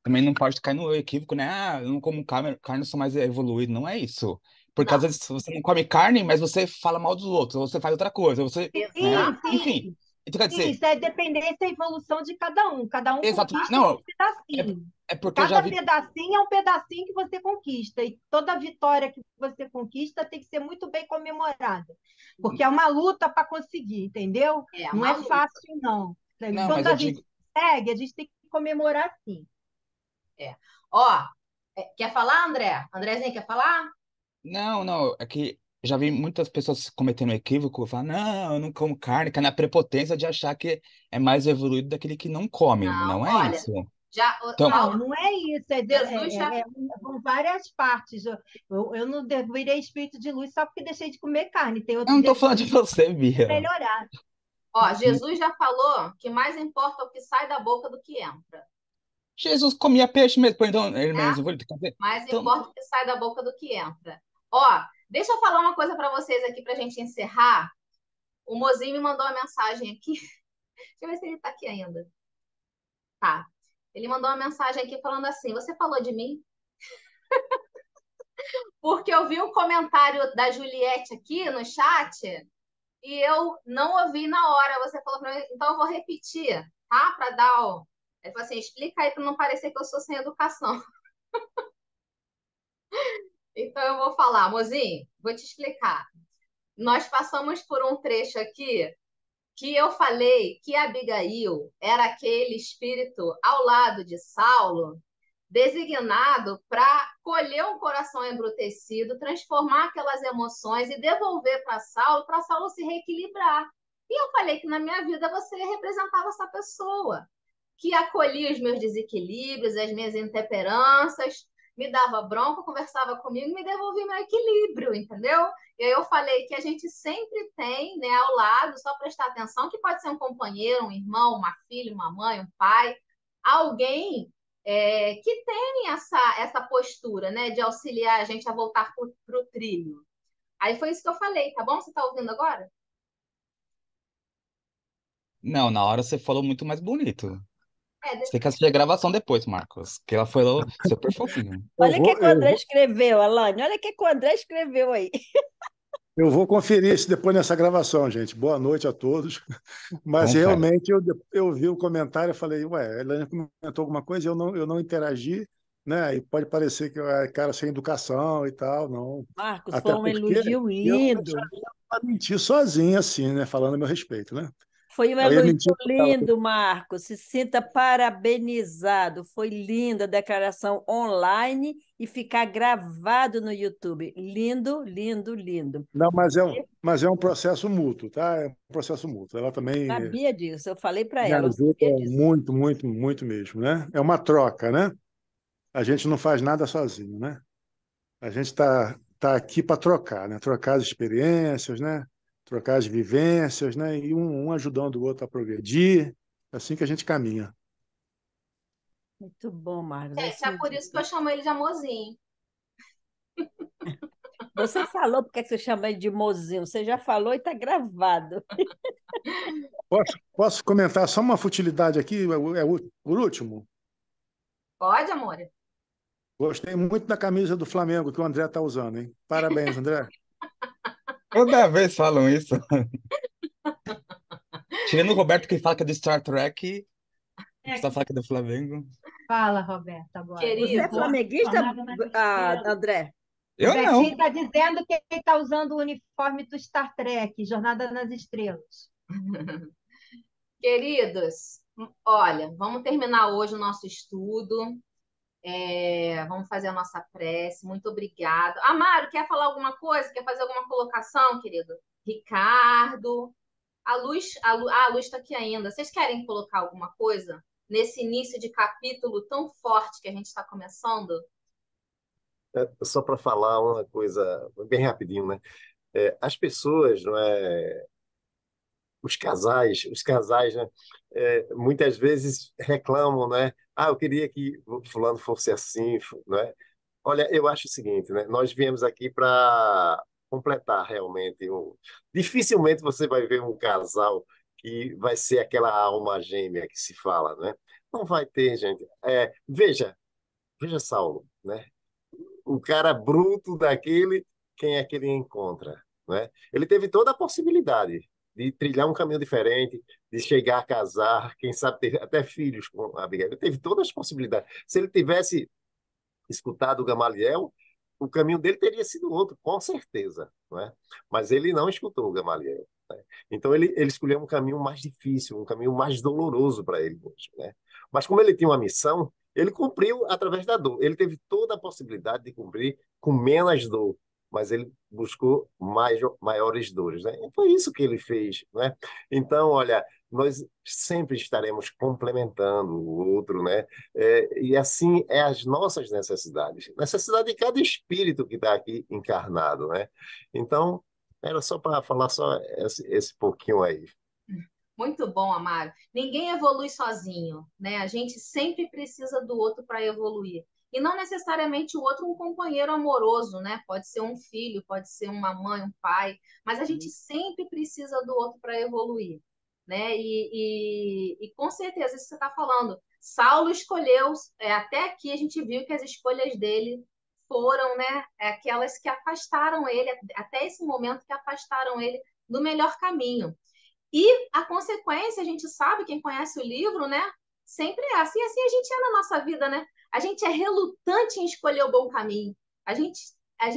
também não pode cair no equívoco, né? Ah, eu não como carne, eu sou mais evoluído. Não é isso. Porque às Não, vezes você não come carne, mas você fala mal dos outros, ou você faz outra coisa, ou você, né? Sim, exatamente. Enfim. sim. Então quer Sim, dizer, isso é dependência e evolução de cada um. Cada um exato. conquista um Não, é, pedacinho. é porque eu já Cada vi. pedacinho é um pedacinho que você conquista. E toda vitória que você conquista tem que ser muito bem comemorada. Porque é uma luta para conseguir, entendeu? É Não uma é luta. fácil, não. Não, Quando mas eu a gente digo. consegue, a gente tem que comemorar sim. É. Ó, quer falar, André? Andrezinho, quer falar? Não, não, é que já vi muitas pessoas cometendo equívoco, falar, não, eu não como carne, que é na prepotência de achar que é mais evoluído daquele que não come. Não, Não é olha, isso. já, Então, Não, não é isso, Jesus já. são várias partes. Eu não virei espírito de luz só porque deixei de comer carne, tem eu outros não tô falando de defeitos você, que Bia. melhorar. Ó, Jesus já falou que mais importa o que sai da boca do que entra, Jesus comia peixe mesmo, pô, então ele né? mesmo. Mais Então, importa o que sai da boca do que entra. Ó, deixa eu falar uma coisa para vocês aqui para a gente encerrar. O Mozinho me mandou uma mensagem aqui. Deixa eu ver se ele tá aqui ainda. Tá. Ele mandou uma mensagem aqui falando assim: Você falou de mim? Porque eu vi o comentário da Juliette aqui no chat e eu não ouvi na hora. Você falou para mim, então eu vou repetir, tá? Para dar o. Ele falou assim: explica aí para não parecer que eu sou sem educação. Então eu vou falar, mozinho, vou te explicar. Nós passamos por um trecho aqui que eu falei que Abigail era aquele espírito ao lado de Saulo, designado para colher um coração embrutecido, transformar aquelas emoções e devolver para Saulo se reequilibrar. E eu falei que na minha vida você representava essa pessoa, que acolhia os meus desequilíbrios, as minhas intemperanças, me dava bronca, conversava comigo e me devolvia meu equilíbrio, entendeu? E aí eu falei que a gente sempre tem, né, ao lado, só prestar atenção, que pode ser um companheiro, um irmão, uma filha, uma mãe, um pai, alguém que tem essa postura, né, de auxiliar a gente a voltar para o trilho. Aí foi isso que eu falei, tá bom? Você está ouvindo agora? não, na hora você falou muito mais bonito. É, Você tem que assistir a gravação depois, Marcos, que ela falou super fofinho. Eu Olha o que vou, que o eu André vou, escreveu, Alane. Olha o que que o André escreveu aí. eu vou conferir isso depois nessa gravação, gente. Boa noite a todos. Mas Confere. realmente eu vi o comentário e falei, ué, a Elaine comentou alguma coisa e eu não interagi, né? E pode parecer que é cara sem educação e tal, não. Marcos, foi Até um porque elogio eu não lindo. deixaria ela mentir sozinha, assim, né? Falando a meu respeito, né? Foi um Ela ia elogio mentir. lindo, Marcos. Se sinta parabenizado. Foi linda a declaração online e ficar gravado no YouTube. Lindo, lindo, lindo. Não, mas é um processo mútuo, tá? É um processo mútuo. Ela também Sabia disso. Eu falei para me ela, eu ajuda sabia disso. muito, muito, muito mesmo, né? É uma troca, né? A gente não faz nada sozinho, né? A gente tá aqui para trocar, né? Trocar as experiências, né? Trocar as vivências, né? E um ajudando o outro a progredir. É assim que a gente caminha. Muito bom, Marcos. É gente, é assim por isso que eu mesmo. chamo ele de amorzinho. Você falou porque que você chama ele de mozinho. Você já falou e está gravado. Posso comentar só uma futilidade aqui? Por último, Pode, amor? gostei muito da camisa do Flamengo que o André está usando, hein? Parabéns, André. Toda vez falam isso. Tirando o Roberto que fala que é do Star Trek, É, precisa falar que é do Flamengo. fala, Roberta, agora. Você é Querido, flamenguista, Jornada nas Estrelas. André? O Eu Betinho não. está dizendo que ele está usando o uniforme do Star Trek, Jornada nas Estrelas. queridos, olha, vamos terminar hoje o nosso estudo. Vamos fazer a nossa prece. Muito obrigado. Amaro, quer falar alguma coisa? Quer fazer alguma colocação, querido? Ricardo, a Luz está aqui ainda. Vocês querem colocar alguma coisa nesse início de capítulo tão forte que a gente está começando? Só para falar uma coisa bem rapidinho, né? As pessoas, não é? Os casais, né? Muitas vezes reclamam, né? Ah, eu queria que o fulano fosse assim, né? Olha, eu acho o seguinte, né? Nós viemos aqui para completar realmente. Dificilmente você vai ver um casal que vai ser aquela alma gêmea que se fala, né? Não vai ter, gente. Veja Saulo, né? O cara bruto daquele, quem é que ele encontra, né? Ele teve toda a possibilidade de trilhar um caminho diferente, de chegar a casar, quem sabe ter até filhos com a Abigail. Ele teve todas as possibilidades. Se ele tivesse escutado o Gamaliel, o caminho dele teria sido outro, com certeza, não é? Mas ele não escutou o Gamaliel. Então ele escolheu um caminho mais difícil, um caminho mais doloroso para ele mesmo, né? Mas como ele tinha uma missão, ele cumpriu através da dor. Ele teve toda a possibilidade de cumprir com menos dor, mas ele buscou maiores dores, né? E foi isso que ele fez, né? Então, olha, nós sempre estaremos complementando o outro, né? E assim é as nossas necessidades, necessidade de cada espírito que está aqui encarnado, né? Então era só para falar só esse pouquinho aí. Muito bom, Amaro. Ninguém evolui sozinho, né? A gente sempre precisa do outro para evoluir. E não necessariamente o outro um companheiro amoroso, né? Pode ser um filho, pode ser uma mãe, um pai, mas a gente sempre precisa do outro para evoluir, né? E com certeza, isso que você está falando. Saulo escolheu, até aqui a gente viu que as escolhas dele foram, né, aquelas que afastaram ele, até esse momento que afastaram ele do melhor caminho. E a consequência, a gente sabe, quem conhece o livro, né? Sempre é assim, assim a gente é na nossa vida, né? A gente é relutante em escolher o bom caminho. A gente é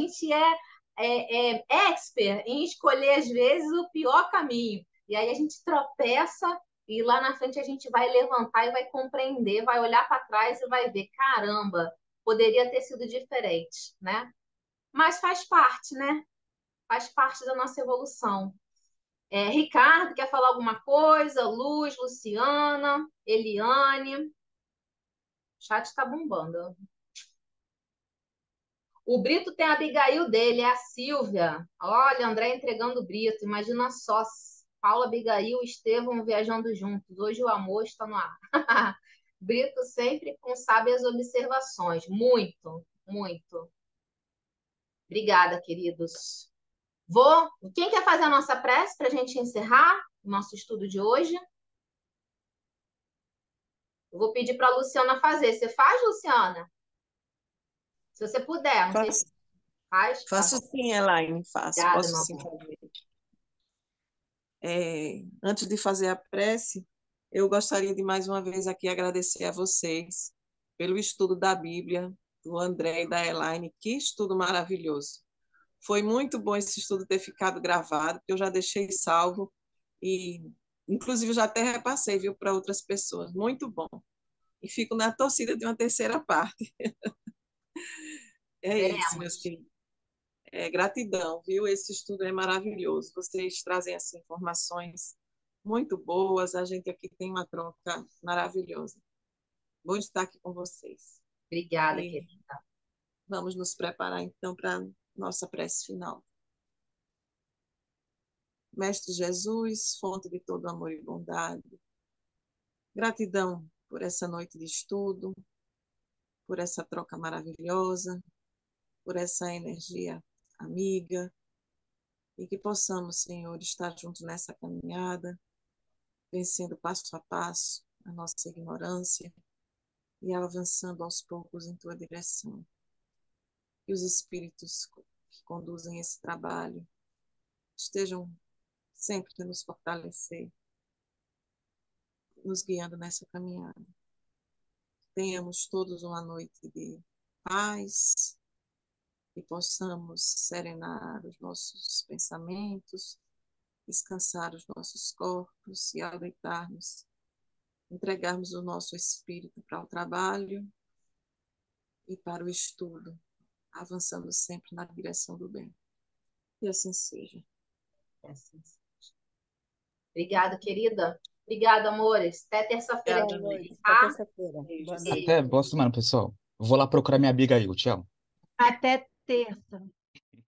expert em escolher, às vezes, o pior caminho. E aí a gente tropeça e lá na frente a gente vai levantar e vai compreender, vai olhar para trás e vai ver, caramba, poderia ter sido diferente, né? Mas faz parte, né? Faz parte da nossa evolução. Ricardo, quer falar alguma coisa? Luz, Luciana, Eliane. O chat está bombando. O Brito tem a Abigail dele, é a Silvia. Olha, André entregando o Brito. Imagina só, Paula, Abigail e Estevão viajando juntos. Hoje o amor está no ar. Brito sempre com sábias observações. Muito, muito. Obrigada, queridos. Quem quer fazer a nossa prece para a gente encerrar o nosso estudo de hoje? Eu vou pedir para a Luciana fazer. Você faz, Luciana? Se você puder, não sei se Faço, faz. Tá faço bom. sim, Elaine, faço, Obrigada, posso meu sim amor. fazer. Antes de fazer a prece, eu gostaria de mais uma vez aqui agradecer a vocês pelo estudo da Bíblia, do André e da Elaine. Que estudo maravilhoso! Foi muito bom esse estudo ter ficado gravado, porque eu já deixei salvo e, inclusive, já até repassei, viu, para outras pessoas. Muito bom. E fico na torcida de uma terceira parte. É isso, meus Veremos. queridos. Gratidão, viu? Esse estudo é maravilhoso. Vocês trazem essas informações muito boas. A gente aqui tem uma troca maravilhosa. Bom estar aqui com vocês. Obrigada, E querida. vamos nos preparar, então, para a nossa prece final. Mestre Jesus, fonte de todo amor e bondade, gratidão por essa noite de estudo, por essa troca maravilhosa, por essa energia amiga, e que possamos, Senhor, estar juntos nessa caminhada, vencendo passo a passo a nossa ignorância e avançando aos poucos em tua direção. Que os espíritos que conduzem esse trabalho estejam sempre a nos fortalecer, nos guiando nessa caminhada. Tenhamos todos uma noite de paz e possamos serenar os nossos pensamentos, descansar os nossos corpos e ao deitarmos, entregarmos o nosso espírito para o trabalho e para o estudo, avançando sempre na direção do bem. E assim seja. Obrigada, querida. Obrigada, amores. Até terça-feira Boa que Obrigada, vem, noite. amiga. Até tá? terça-feira. Boa Beijos. noite. Até boa semana, pessoal. Vou lá procurar minha Abigail. Tchau. Até terça.